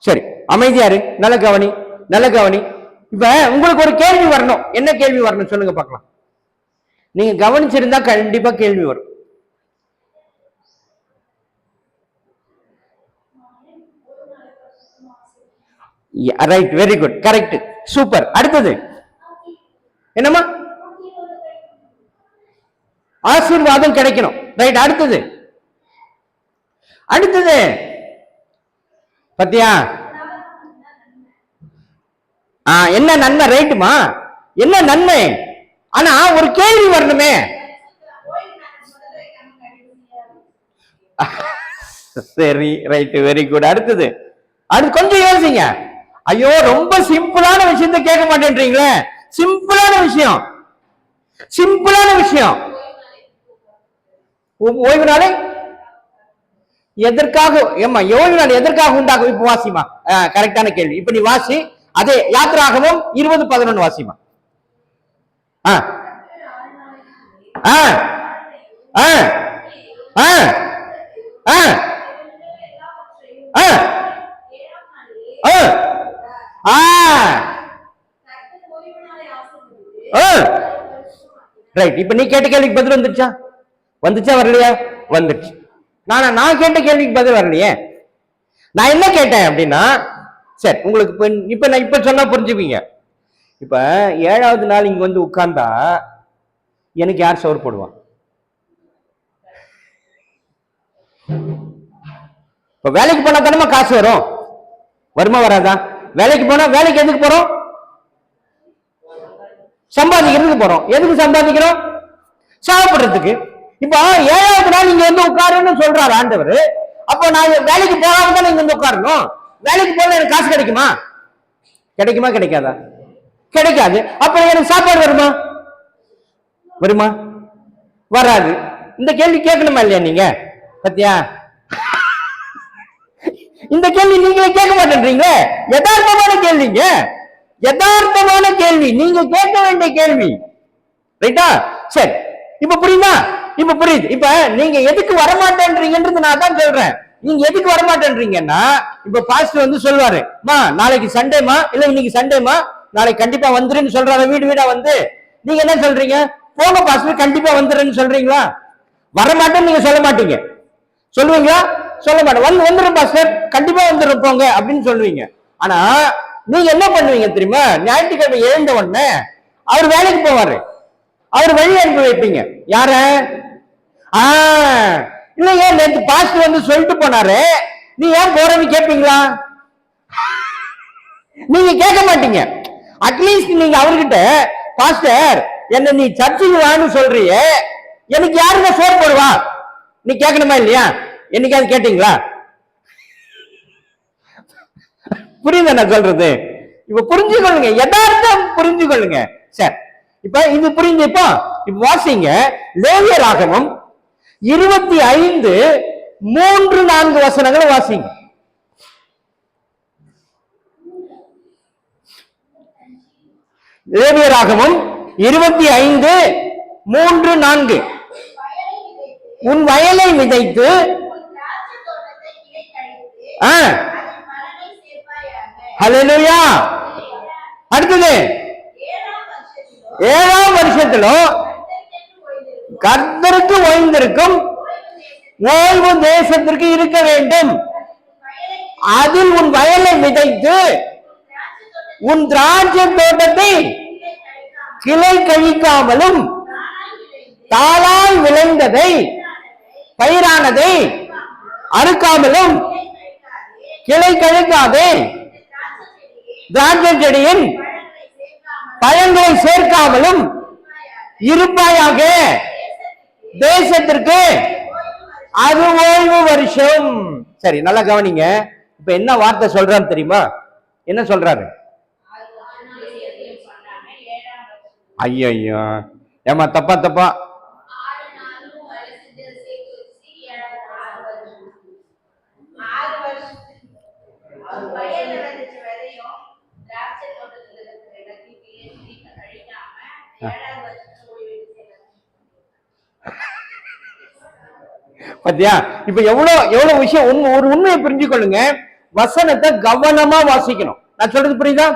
சரி, அமைதியாரு. நல்ல கவனி, நல்ல கவனி. இப்ப உங்களுக்கு ஒரு கேள்வி வரணும். என்ன கேள்வி வரணும் சொல்லுங்க பார்க்கலாம். நீங்க கவனிச்சிருந்தா கண்டிப்பா கேள்வி வரும். Right, very good, correct, super. அடுத்தது என்னமா? ஆசீர்வாதம் கிடைக்கணும். ரைட், அடுத்தது அடுத்தது பத்தியா என்ன நன்மை? ரைட்டுமா, என்ன நன்மை? ஆனா ஒரு கேள்வி வரணுமே. சரி, ரைட், வெரி குட். அடுத்தது கொஞ்சம் யோசிங்க. ஐயோ, ரொம்ப சிம்பிளான விஷயத்தை கேட்க மாட்டேன்றீங்களே. சிம்பிளான விஷயம், சிம்பிளான விஷயம். ஓய்வு நாளை எதற்காக, ஏமா ஓய்வு நாள் எதற்காக உண்டாகும்? இப்ப வாசிமா. கரெக்டான கேள்வி. இப்ப நீ வாசி. அதே யாத்திராகமம் 20:11 வாசிமா. ரைட். இப்ப நீ கேட்ட கேள்விக்கு பதில் வந்துருச்சா? வந்துச்சா வரலையா? வந்துடுச்சு. நான் கேட்ட கேள்விக்கு பதில் வரலையே. நான் என்ன கேட்டேன் அப்படின்னா, சரி உங்களுக்கு இப்ப நான் இப்ப சொன்னா புரிஞ்சுப்பீங்க. இப்ப 7வது நாள் இங்க வந்து உட்கார்ந்தா எனக்கு யார் சோறு போடுவான்? இப்ப வேலைக்கு போனா தானே காசு வரும். வருமா வராதா? வேலைக்கு போனா, வேலைக்கு எதுக்கு போறோம்? சம்பாதிக்கிறதுக்கு போறோம். எதுக்கு சம்பாதிக்கிறோம்? சாப்பிடுறதுக்கு. இப்போ 7வது நாள் இங்க வந்து உட்காருன்னு சொல்றாரு ஆண்டவர். அப்போ நான் வேலைக்கு போகாம தான் இங்க வந்து உட்காரணும். வேலைக்கு போனா எனக்கு காசு கிடைக்குமா? கிடைக்குமா கிடைக்காதா? கிடைக்காது. அப்ப எனக்கு சாப்பாடு வருமா? வருமா? வராது. இந்த கேள்வி கேட்கணுமா இல்லையா நீங்க? பத்தியா, இந்த கேள்வி நீங்களே கேட்க மாட்டேன்றீங்க. யதார்த்தமான கேள்விங்க, யதார்த்தமான கேள்வி, நீங்க கேட்க வேண்டிய கேள்வி. ரைட்டா? சரி, இப்ப புரியுமா? இப்ப புரியுது. இப்ப நீங்க எதுக்கு வரமாட்டேன்றீங்கன்றது நான் தான் சொல்றேன். நீங்க எதுக்கு வரமாட்டேன்றீங்கன்னா, இப்ப பாஸ்டர் வந்து சொல்வாரு, மா நாளைக்கு சண்டேமா, இல்ல இன்னைக்கு சண்டேமா, நாளைக்கு கண்டிப்பா வந்துருன்னு சொல்றாரு வீடு வீடா வந்து. நீங்க என்ன சொல்றீங்க? போங்க பாஸ்டர், கண்டிப்பா வந்துருன்னு சொல்றீங்களா? வரமாட்டேன்னு நீங்க சொல்ல மாட்டீங்க. சொல்லுவீங்களா? சொல்ல மாட்டேன். வந்துடும் பாஸ்டர், கண்டிப்பா வந்துடும் போங்க அப்படின்னு சொல்லுவீங்க. ஆனா நீங்க என்ன பண்ணுவீங்க தெரியுமா? ஞாயிற்றுக்கிழமை எழுந்த உடனே அவர் வேலைக்கு போவாரு, அவர் வழி அனுப்பி வைப்பீங்க. யார? இல்லைங்க, நேற்று பாஸ்டர் வந்து சொல்லிட்டு போனாரு, நீ ஏன் போறன்னு கேட்பீங்களா? நீங்க கேட்க மாட்டீங்க. அட்லீஸ்ட் நீங்க அவர்கிட்ட, பாஸ்டர் என்ன நீ சர்ச்சுக்கு வான்னு சொல்றிய, எனக்கு யாருங்க சோறு போடுவா, நீ கேட்கணுமா இல்லையா? என்னைக்காவது கேட்டீங்களா? புரியுதா நான் சொல்றது? இப்ப புரிஞ்சுக்கொள்ளுங்க, யதார்த்தம் புரிஞ்சுக்கொள்ளுங்க. சரி, இப்ப இது புரிஞ்சு. இப்ப வாசிங்க லேவியராகமம் 25:3-4 வசனங்களை வாசிங்க. லேவியராகமம் 25:3-4. உன் வயலை விதைத்து ஹல்லேலூயா. அடுத்தது 7ஆம் வருஷத்திலும் கர்த்தருக்கு ஓய்ந்திருக்கும் ஓய்வு தேசத்திற்கு இருக்க வேண்டும். அதில் உன் வயலை விதைத்து உன் திராட்சை தோட்டத்தை கிளை கழிக்காமலும் தாளாய் விளைந்ததை பயிரானதை அறுக்காமலும் கிளை கழிக்காதே, திராட்சை செடியின் பழங்களை சேர்க்காமலும் இருப்பாயாக. தேசத்திற்கு அது ஓய்வு வருஷம். சரி, நல்லா கவனிங்க. இப்ப என்ன வார்த்தை சொல்றாரு தெரியுமா? என்ன சொல்றாரு? ஐயோ, ஏமா தப்பா தப்பா. பத்தியா? இப்ப எவ்வளவு விஷயம். ஒரு உண்மையை புரிஞ்சு கொள்ளுங்க. வசனத்தை கவனமா வாசிக்கணும். நான் சொல்றது புரியுதா?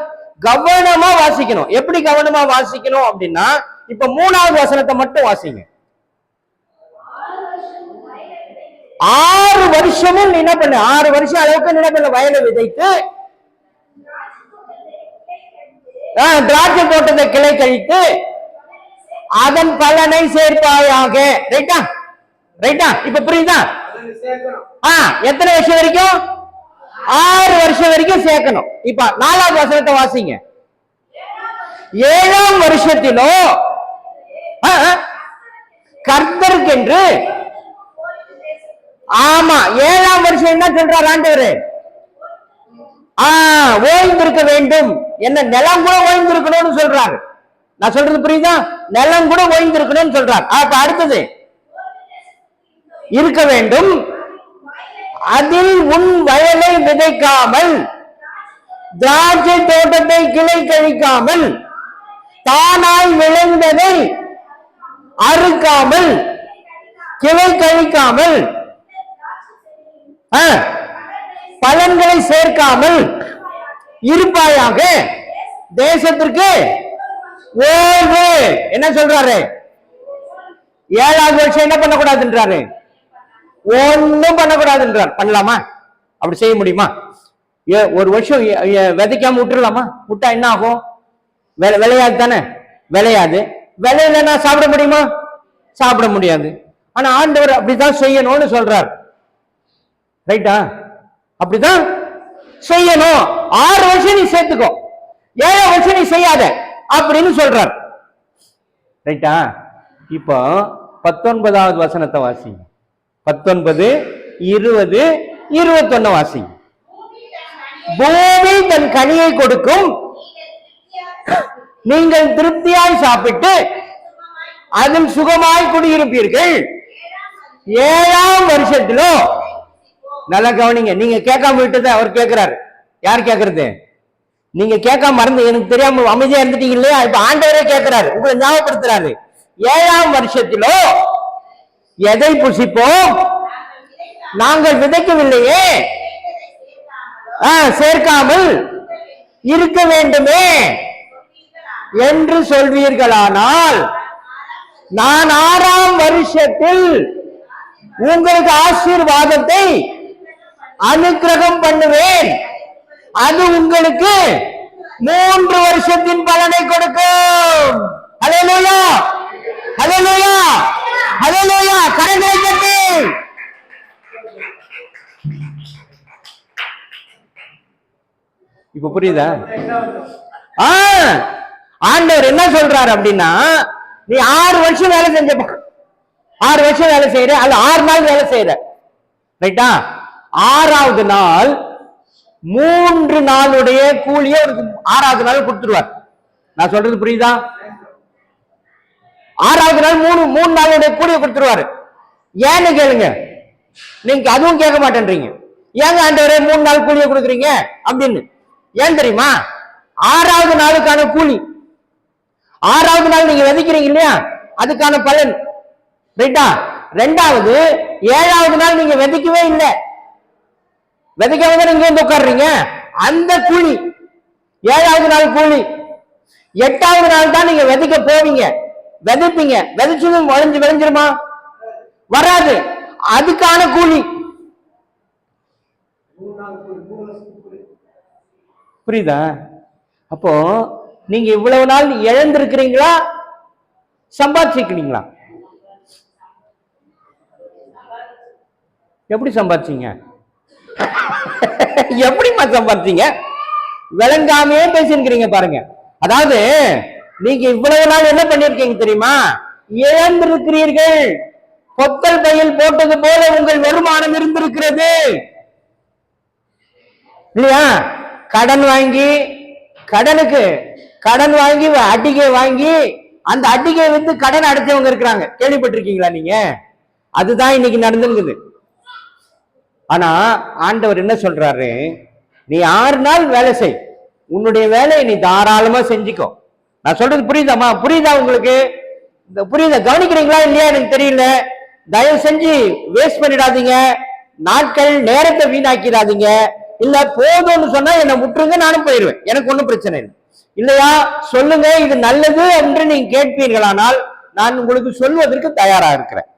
கவனமா வாசிக்கணும். எப்படி கவனமா வாசிக்கணும் அப்படின்னா, இப்ப 3வது வசனத்தை மட்டும் வாசிங்க. 6 வருஷமும் என்ன பண்ண, 6 வருஷம் அளவுக்கு என்ன பண்ண, வயலை விதைத்து திராட்சை தோட்டத்தை கிளை கழித்து அதன் பலனை சேர்ப்பாயாக. ரைட்டா? ரைட்டா? இப்ப புரியுதா? எத்தனை வருஷம் வரைக்கும்? 6 வருஷம் வரைக்கும் சேர்க்கணும். இப்ப 4வது வசனத்தை வாசிங்க. 7ஆம் வருஷத்திலோ கர்த்தருக்கென்று. ஆமா, 7ஆம் வருஷம் என்ன சொல்றார் ஆண்டவரு? ஓய்ந்திருக்க வேண்டும். என்ன, நிலம் கூட ஓய்ந்திருக்கணும்னு சொல்றாரு. நான் சொல்றது புரியுதா? நிலம் கூட ஓய்ந்திருக்கணும்னு சொல்றார். அப்ப அடுத்தது இருக்க வேண்டும். அதில் உன் வயலை விதைக்காமல் திராட்சை தோட்டத்தை கிளை கழிக்காமல் தானாய் விளைந்ததை அறுக்காமல் கிளை கழிக்காமல் பலன்களை சேர்க்காமல் இருப்பாயாக. தேசத்திற்கு ஓய்வு. என்ன சொல்றாரு? 7வது வருஷம் என்ன பண்ணக்கூடாதுன்றாரு? ஒன்னும் பண்ணக்கூடாதுன்றார். பண்ணலாமா? அப்படி செய்ய முடியுமா? ஒரு வருஷம் விதைக்காம விட்டுறலாமா? விட்டா என்ன ஆகும்? விளையாது தானே? விளையாது. விளையிலன்னா சாப்பிட முடியுமா? சாப்பிட முடியாது. ஆனா ஆண்டவர் அப்படிதான் செய்யணும்னு சொல்றார். ரைட்டா? அப்படிதான் செய்யணும். 6 வருஷம் நீ சேர்த்துக்கோ, 7 வருஷம் நீ செய்யாத அப்படின்னு சொல்றார். ரைட்டா? இப்போ 19வது வசனத்தை வாசிங்க. 19, 20, 21 வாசிங்க. பூமி தன் கனியை கொடுக்கும், நீங்கள் திருப்தியாய் சாப்பிட்டு அதில் சுகமாய் குடியிருப்பீர்கள். 7ஆம் வருஷத்திலோ, நல்லா கவனிங்க, நீங்க கேட்காம விட்டதை அவர் கேட்கிறாரு. யார் கேட்கறது? நீங்க கேட்காம மறந்து எனக்கு தெரியாம அமைதியா இருந்துட்டீங்க இல்லையா? இப்ப ஆண்டவரே கேட்கிறாரு, உங்களை ஞாபகப்படுத்துறாரு. 7ஆம் வருஷத்திலோ எதை புசிப்போம்? நாங்கள் விதைக்கவில்லையே, சேர்க்காமல் இருக்க வேண்டுமே என்று சொல்வீர்களானால் நான் 6ஆம் வருஷத்தில் உங்களுக்கு ஆசீர்வாதத்தை அனுக்கிரகம் பண்ணுவேன். அது உங்களுக்கு 3 வருஷத்தின் பலனை கொடுக்கும். ஹல்லேலூயா, ஹல்லேலூயா, ஹல்லேலூயா. கரங்களை தட்டி இப்ப புரியுதா? ஆண்டவர் என்ன சொல்றாரு அப்படின்னா, நீ 6 வருஷம் வேலை செஞ்ச, 6 வருஷம் வேலை செய்யற, அல்ல 6 நாள் வேலை செய்யற, ரைட்டா? 6ஆவது நாள் 3 நாளுடைய கூலியை 6ஆவது நாள் கொடுத்துருவார். நான் சொல்றது புரியுதா? 6ஆவது நாள் 3 நாளுடைய கூலியை கொடுத்துருவாரு. ஏன்னு கேளுங்க, நீங்க அதுவும் கேட்க மாட்டேன்றீங்க. ஏங்க ஆண்டவரே 3 நாள் கூலியை கொடுக்குறீங்க அப்படின்னு? ஏன் தெரியுமா? 6ஆவது நாளுக்கான கூலி, 6ஆவது நாள் நீங்க விதைக்கிறீங்க இல்லையா, அதுக்கான பலன், ரைட்டா? 2வது 7ஆவது நாள் நீங்க விதைக்கவே இல்லை, விதைக்காம நீங்க வந்து உட்காடுறீங்க, அந்த கூலி 7ஆவது நாள் கூலி. 8ஆவது நாள் தான் நீங்க விதைக்க போவீங்க, விதைப்பீங்க, விதைச்சதும் விளைஞ்சிருமா? வராது, அதுக்கான கூலி. புரியுதா? அப்போ நீங்க இவ்வளவு நாள் இழந்திருக்கிறீங்களா, சம்பாதிச்சிருக்கிறீங்களா? எப்படி சம்பாதிச்சீங்க? எப்படிமா சம்பாதிச்சீங்க? விளங்காமையே பேசிருக்கிறீங்க பாருங்க. அதாவது நீங்க இவ்வளவு நாள் என்ன பண்ணிருக்கீங்க தெரியுமா? இழந்திருக்கிறீர்கள். பொத்தல் பையில் போட்டது போல உங்கள் வருமானம் இருந்திருக்கிறது இல்லையா? கடன் வாங்கி, கடன் வாங்கி அட்டிகை வாங்கி, அந்த அட்டிகை வித்து கடன் அடைச்சவங்க இருக்கிறாங்க, கேள்விப்பட்டிருக்கீங்களா நீங்க? அதுதான் இன்னைக்கு நடந்துருக்குது. ஆனா ஆண்டவர் என்ன சொல்றாரு? நீ 6 நாள் வேலை செய், உன்னுடைய வேலையை நீ தாராளமா செஞ்சுக்கோ. நான் சொல்றது புரியுதாமா? புரியுதா உங்களுக்கு? புரியுதா? கவனிக்கிறீங்களா இல்லையா எனக்கு தெரியல. தயவு செஞ்சு வேஸ்ட் பண்ணிடாதீங்க, நாட்கள் நேரத்தை வீணாக்கிறாதீங்க. இல்ல போதும்னு சொன்னா என்னை விட்டுருங்க, நானும் போயிடுவேன், எனக்கு ஒண்ணும் பிரச்சனை இல்லை. இல்லையா? சொல்லுங்க, இது நல்லது என்று நீங்க கேட்பீர்களானால் நான் உங்களுக்கு சொல்வதற்கு தயாரா இருக்கிறேன்,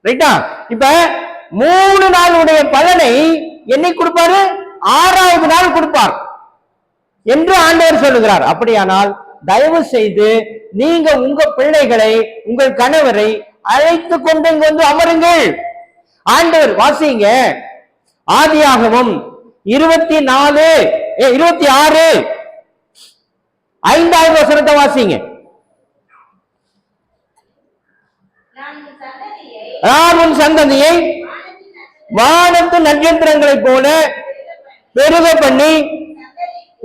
ரைட்டா? இப்ப 3 நாளுடைய பலனை என்னைக்கு கொடுப்பாரு? 6ஆவது நாள் கொடுப்பார் என்று ஆண்டவர் சொல்லுகிறார். அப்படியானால் தயவு செய்து நீங்க உங்க பிள்ளைகளை, உங்கள் கணவரை அழைத்து கொண்டு இங்க வந்து அமருங்கள். ஆண்டவர் வாசிங்க, ஆதியாகமம் 26 5வது வசனத்தை வாசிங்க. நான் உன் சந்ததியை வானத்து நட்சத்திரங்களைப் போல பெருக பண்ணி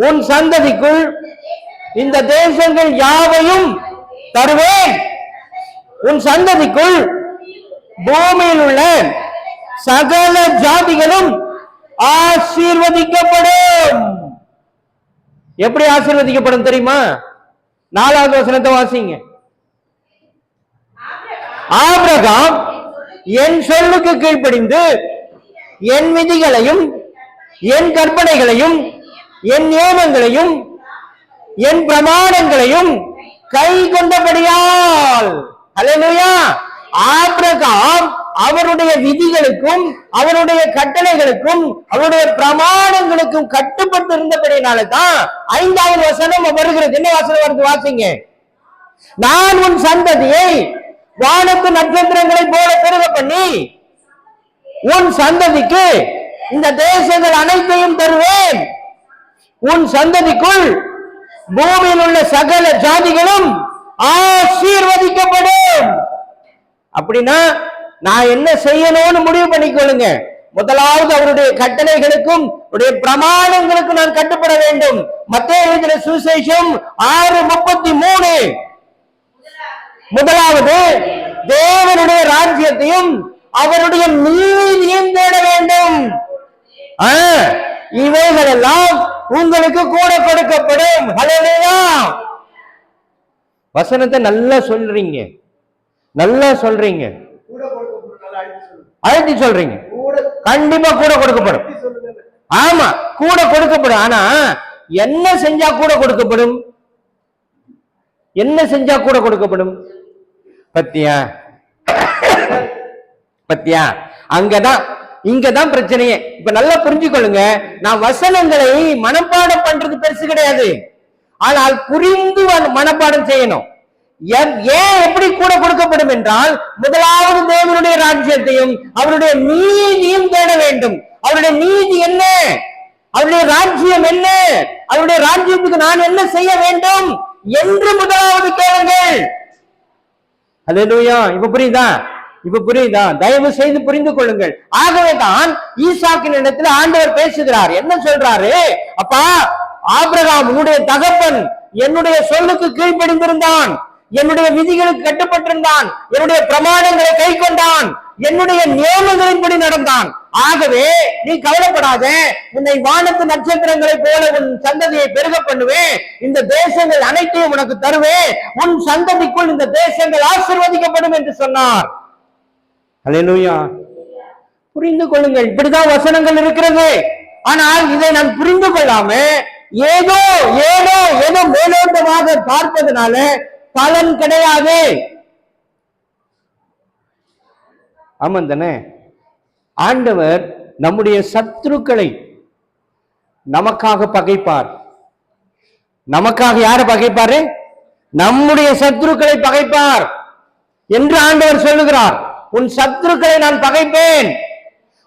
உன் சந்ததிக்குள் இந்த தேசங்கள் யாவையும் தருவேன். உன் சந்ததிக்குள் பூமியில் உள்ள சகல ஜாதிகளும் ஆசீர்வதிக்கப்படும். எப்படி ஆசீர்வதிக்கப்படும் தெரியுமா? 4வது வசனத்தை வாசிங்க. ஆபிரகாம் என் சொல்லுக்கு கீழ்ப்படிந்து என் விதிகளையும் என் கற்பனைகளையும் என் நியமங்களையும் என் பிரமாணங்களையும் கை கொண்டபடியால், அல்லேலூயா, ஆபிரகாம் அவருடைய விதிகளுக்கும் அவருடைய கட்டளைகளுக்கும் அவருடைய பிரமாணங்களுக்கும் கட்டுப்பட்டு இருந்தபடினால தான் 5வது வசனம் வருகிறது. என்ன வசனம் வருது? வாசிங்க. நான் உன் சந்ததியை வானத்து நட்சத்திரங்களை போல பெருக பண்ணி உன் சந்ததிக்கு இந்த தேசங்கள் அனைத்தையும் தருவேன். உன் சந்ததிக்குள் பூமியில் உள்ள சகல ஜாதிகளும் ஆசீர்வதிக்கப்படும். அப்படின்னா நான் என்ன செய்யணும்னு முடிவு பண்ணிக்கொள்ளுங்க. முதலாவது அவருடைய கட்டளைகளுக்கும் அவருடைய பிரமாணங்களுக்கும் நான் கட்டுப்பட வேண்டும். மத்தேயு எழுதின சுவிசேஷம் 6:33. முதலாவது தேவனுடைய ராஜ்யத்தையும் அவருடைய நீதியையும் தேட வேண்டும். இவைகள் எல்லாம் உங்களுக்கு கூட கொடுக்கப்படும். ஹல்லேலூயா. வசனத்தை நல்லா சொல்றீங்க, நல்லா சொல்றீங்க. அழுத்தி சொல்றீங்க. கண்டிப்பா கூட கொடுக்கப்படும். ஆமா, கூட கொடுக்கப்படும். ஆனா என்ன செஞ்சா கூட கொடுக்கப்படும்? என்ன செஞ்சா கூட கொடுக்கப்படும்? பத்தியா பத்தியா? இங்கதான் பிரச்சனையே. இப்ப நல்லா புரிஞ்சுக்கொள்ளுங்க. நான் வசனங்களை மனப்பாடம் பண்றது பெருசு கிடையாது, ஆனால் புரிந்து மனப்பாடம் செய்யணும். ஏன் எப்படி கூட கொடுக்கப்படும் என்றால், முதலாவது தேவனுடைய ராஜ்யத்தையும் அவருடைய நீதியும் தேட வேண்டும். அவருடைய நீதி என்ன? அவருடைய ராஜ்யம் என்ன? அவருடைய ராஜ்யத்துக்கு நான் என்ன செய்ய வேண்டும் என்று முதலாவது கேளுங்கள். அல்லேலூயா. இப்ப புரியுதா? தயவு செய்து புரிந்து கொள்ளுங்கள். ஆகவே தான் ஈசாக்கின் இடத்துல ஆண்டவர் பேசுகிறார். என்ன சொல்றாரு? அப்பா, ஆபிரகாம் உன்னுடைய தகப்பன் என்னுடைய சொல்லுக்கு கீழ்ப்படிந்திருந்தான், என்னுடைய விதிகளுக்கு கட்டுப்பட்டிருந்தான், என்னுடைய பிரமாணங்களை கை கொண்டான், என்னுடைய நியமங்களின்படி நடந்தான். ஆகவே நீ கவலைப்படாத, உன்னை வானத்து நட்சத்திரங்களை போல உன் சந்ததியை பெருக பண்ணுவேன், இந்த தேசங்கள் அனைத்தையும் உனக்கு தருவேன், உன் சந்ததிக்குள் இந்த தேசங்கள் ஆசீர்வதிக்கப்படும் என்று சொன்னார். அல்லேலூயா. புரிந்து கொள்ளுங்கள். இப்படிதான் வசனங்கள் இருக்கிறது. ஆனால் இதை நான் புரிந்து கொள்ளாம ஏதோ மேலோட்டமாக பார்ப்பதனால பலன் கிடையாது. ஆமாம் தானே? ஆண்டவர் நம்முடைய சத்துருக்களை நமக்காக பகைப்பார். நமக்காக யாரை பகைப்பாரு? நம்முடைய சத்துருக்களை பகைப்பார் என்று ஆண்டவர் சொல்லுகிறார். உன் சத்துருக்களை நான் பகைப்பேன்,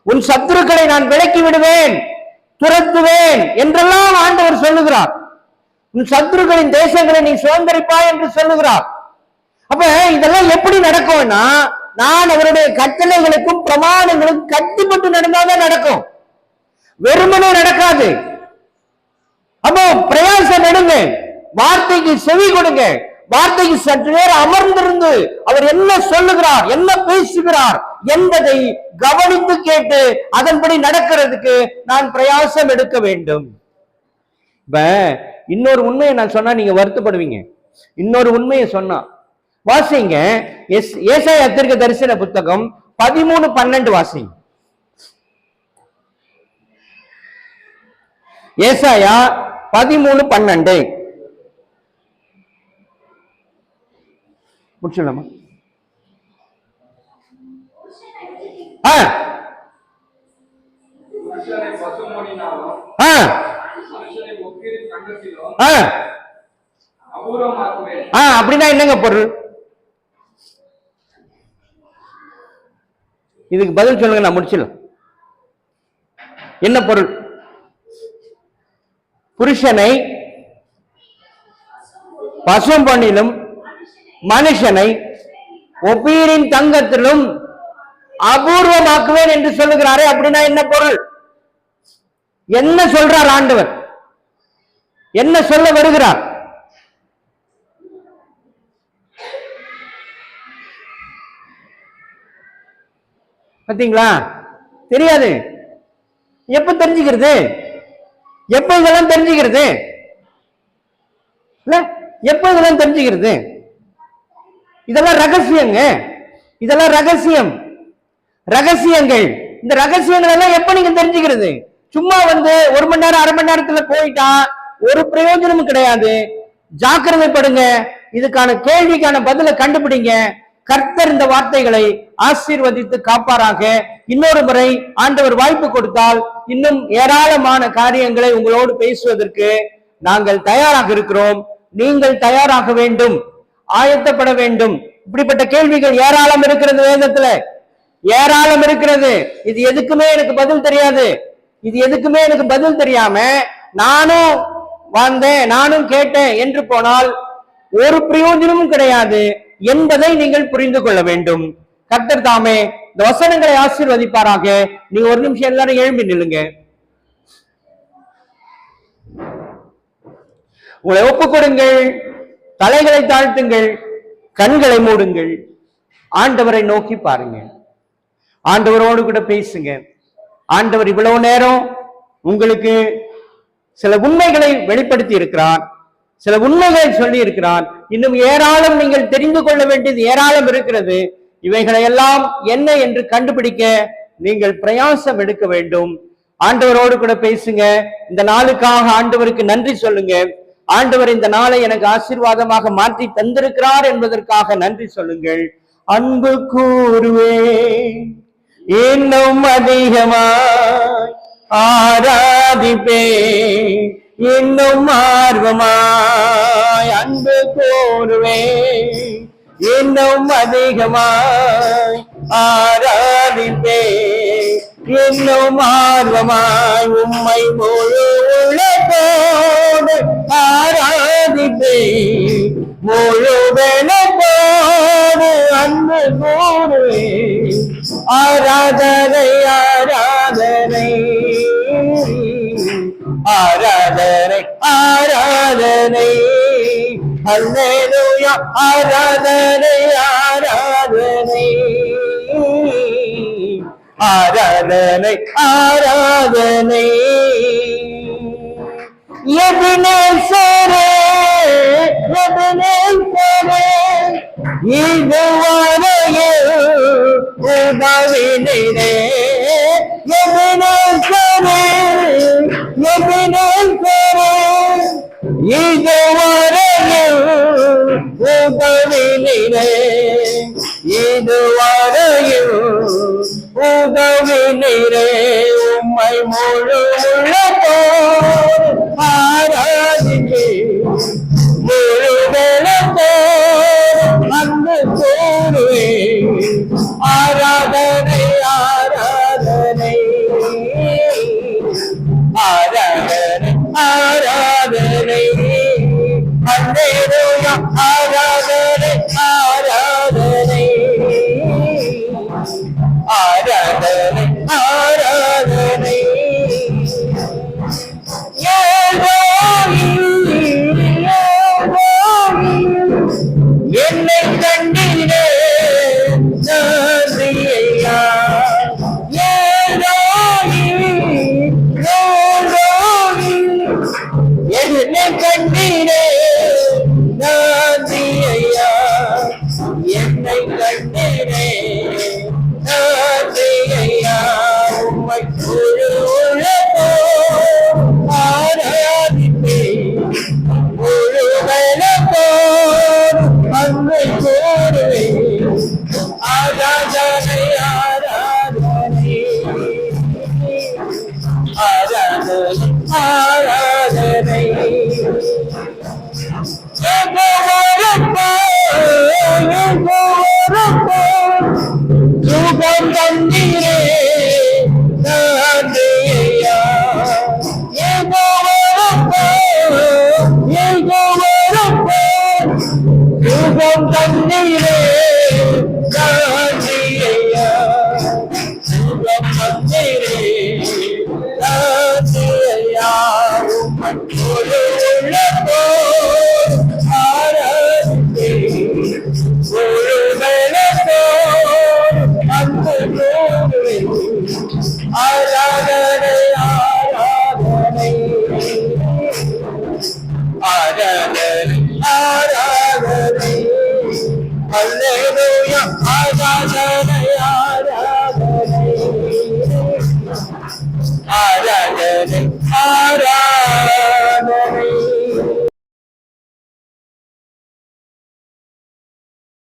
உன் சத்துருக்களை நான் விலக்கி விடுவேன், துரத்துவேன் என்றெல்லாம் ஆண்டவர் சொல்லுகிறார். உன் சத்துருக்களின் தேசங்களை நீ சுதந்திரிப்பாய் என்று சொல்லுகிறார். அப்ப இதெல்லாம் எப்படி நடக்கும்னா, நான் அவருடைய கட்டளைகளுக்கும் பிரமாணங்களுக்கும் கட்டுப்பட்டு நடந்தாதான் நடக்கும், வெறுமனே நடக்காது. அப்போ பிரயாசம் எடுங்க, வார்த்தைக்கு செவி கொடுங்க, வார்த்தைக்கு சற்று நேரம் அமர்ந்திருந்து அவர் என்ன சொல்லுகிறார், என்ன பேசுகிறார் என்பதை கவனித்து கேட்டு அதன்படி நடக்கிறதுக்கு நான் பிரயாசம் எடுக்க வேண்டும். இப்ப இன்னொரு உண்மையை நான் சொன்னா நீங்க வருத்தப்படுவீங்க. இன்னொரு உண்மையை சொன்னா வாசிங்க. ஏசாயா தீர்க்க தரிசன புத்தகம் 13:12 வாசிங்க. ஏசாயா 13:12 முடிச்சுடலாமா? அப்படின்னா என்னங்க பொருள்? இதுக்கு பதில் சொல்லுங்க, நான் முடிச்சிடலாம். என்ன பொருள்? புருஷனை பசும்பொன்னிலும் மனுஷனை ஒப்பீரின் தங்கத்திலும் அபூர்வமாக்குவேன் என்று சொல்லுகிறாரே, அப்படின்னா என்ன பொருள்? என்ன சொல்றார் ஆண்டவர்? என்ன சொல்ல வருகிறார்? பாத்தீங்களா? தெரியாது. எப்ப தெரிஞ்சுக்கிறது? எப்ப இதெல்லாம் தெரிஞ்சுக்கிறது? எப்ப இதெல்லாம் தெரிஞ்சுக்கிறது? இதெல்லாம் ரகசியங்க, இதெல்லாம் ரகசியங்கள். இந்த ரகசியங்கள் எல்லாம் எப்ப நீங்க தெரிஞ்சுக்கிறது? சும்மா வந்து 1 மணி நேரம் 1/2 மணி நேரத்துல போயிட்டா ஒரு பிரயோஜனமும் கிடையாது. ஜாக்கிரதைப்படுங்க. இதுக்கான கேள்விக்கான பதிலை கண்டுபிடிங்க. கர்த்தர் இந்த வார்த்தைகளை ஆசீர்வதித்து காப்பாராக. இன்னொரு முறை ஆண்டவர் வாய்ப்பு கொடுத்தால் இன்னும் ஏராளமான காரியங்களை உங்களோடு பேசுவதற்கு நாங்கள் தயாராக இருக்கிறோம். நீங்கள் தயாராக வேண்டும், ஆயத்தப்பட வேண்டும். இப்படிப்பட்ட கேள்விகள் ஏராளம் இருக்கிறது, வேதத்துல ஏராளம் இருக்கிறது. இது எதுக்குமே எனக்கு பதில் தெரியாது, இது எதுக்குமே எனக்கு பதில் தெரியாம நானும் வந்தேன், நானும் கேட்டேன் என்று போனால் ஒரு பிரயோஜனமும் கிடையாது என்பதை நீங்கள் புரிந்து கொள்ள வேண்டும். கர்த்தர் தாமே இந்த வசனங்களை ஆசீர்வதிப்பாராக. நீங்க ஒரு நிமிஷம் எல்லாரும் எழும்பி நில்லுங்க. உங்களை ஒப்புக் கொடுங்கள், தலைகளை தாழ்த்துங்கள், கண்களை மூடுங்கள், ஆண்டவரை நோக்கி பாருங்க, ஆண்டவரோடு கூட பேசுங்க. ஆண்டவர் இவ்வளவு நேரம் உங்களுக்கு சில உண்மைகளை வெளிப்படுத்தி இருக்கிறார், சில உண்மைகளை சொல்லி இருக்கிறார். இன்னும் ஏராளம் நீங்கள் தெரிந்து கொள்ள வேண்டியது ஏராளம் இருக்கிறது. இவைகளையெல்லாம் என்ன என்று கண்டுபிடிக்க நீங்கள் பிரயாசம் எடுக்க வேண்டும். ஆண்டவரோடு கூட பேசுங்க. இந்த நாளுக்காக ஆண்டவருக்கு நன்றி சொல்லுங்க. ஆண்டவர் இந்த நாளை எனக்கு ஆசீர்வாதமாக மாற்றி தந்திருக்கிறார் என்பதற்காக நன்றி சொல்லுங்கள். அன்பு கூறுவேன், இன்னும் அதிகமாய் ஆராதிப்பேன், இன்னும் ஆர்வமாய் அன்பு கூறுவேன், இன்னும் அதிகமாய் ஆராதிப்பேன், இன்னும் ஆர்வமாய் உம்மை முழு உள்ளத்தோடு ஆராதிப்பேன், முழு வெளத்தோடு அன்பு கூறுவேன். ஆராதனை ஆராதனை ஆராதனை ஆராதனை, அல்லேலூயா, ஆராதனை ஆராதனை ஆராதனை ஆராதனை. எபினேசரே எபினேசரே, இதுவரையில் உதவினீரே. எபினேசரே எபினேசரே, இதுவரையில் உதவினீரே. இதுவரையில் உதவினீரே. உம்மை முழு உள்ளத்தோடு ஆராதிப்பேன், முழு வெளத்தோடு அன்பு கூறுவேன். ஆராதனை ஆராதனை ஆராதனை ஆராதனை, அல்லேலூயா, ஆராதனை ஆராதனை ஆராதனை ஆராதனை. என்னை கண்டீரே நன்றி ஐயா. என்னை கண்டீரே நன்றி ஐயா. என்னை கண்டீரே நன்றி ஐயா. உம்மை முழு உள்ளத்தோடு ஆராதிப்பேன், முழு வெளத்தோடு அன்பு கூறுவேன். ஆராதனை ஆராதனை ஆராதனை ஆராதனை. சுகம் தந்தீரே நன்றி ஐயா. சுகம் தந்தீரே நன்றி ஐயா. சுகம் தந்தீரே நன்றி ஐயா. முழு உள்ளத்தோடு ஆராதிப்பேன், முழு வெளத்தோடு அன்பு கூறுவேன். ஆராதனை ஆராதனை ஆராதனை ஆராதனை, அல்லேலூயா, ஆராதனை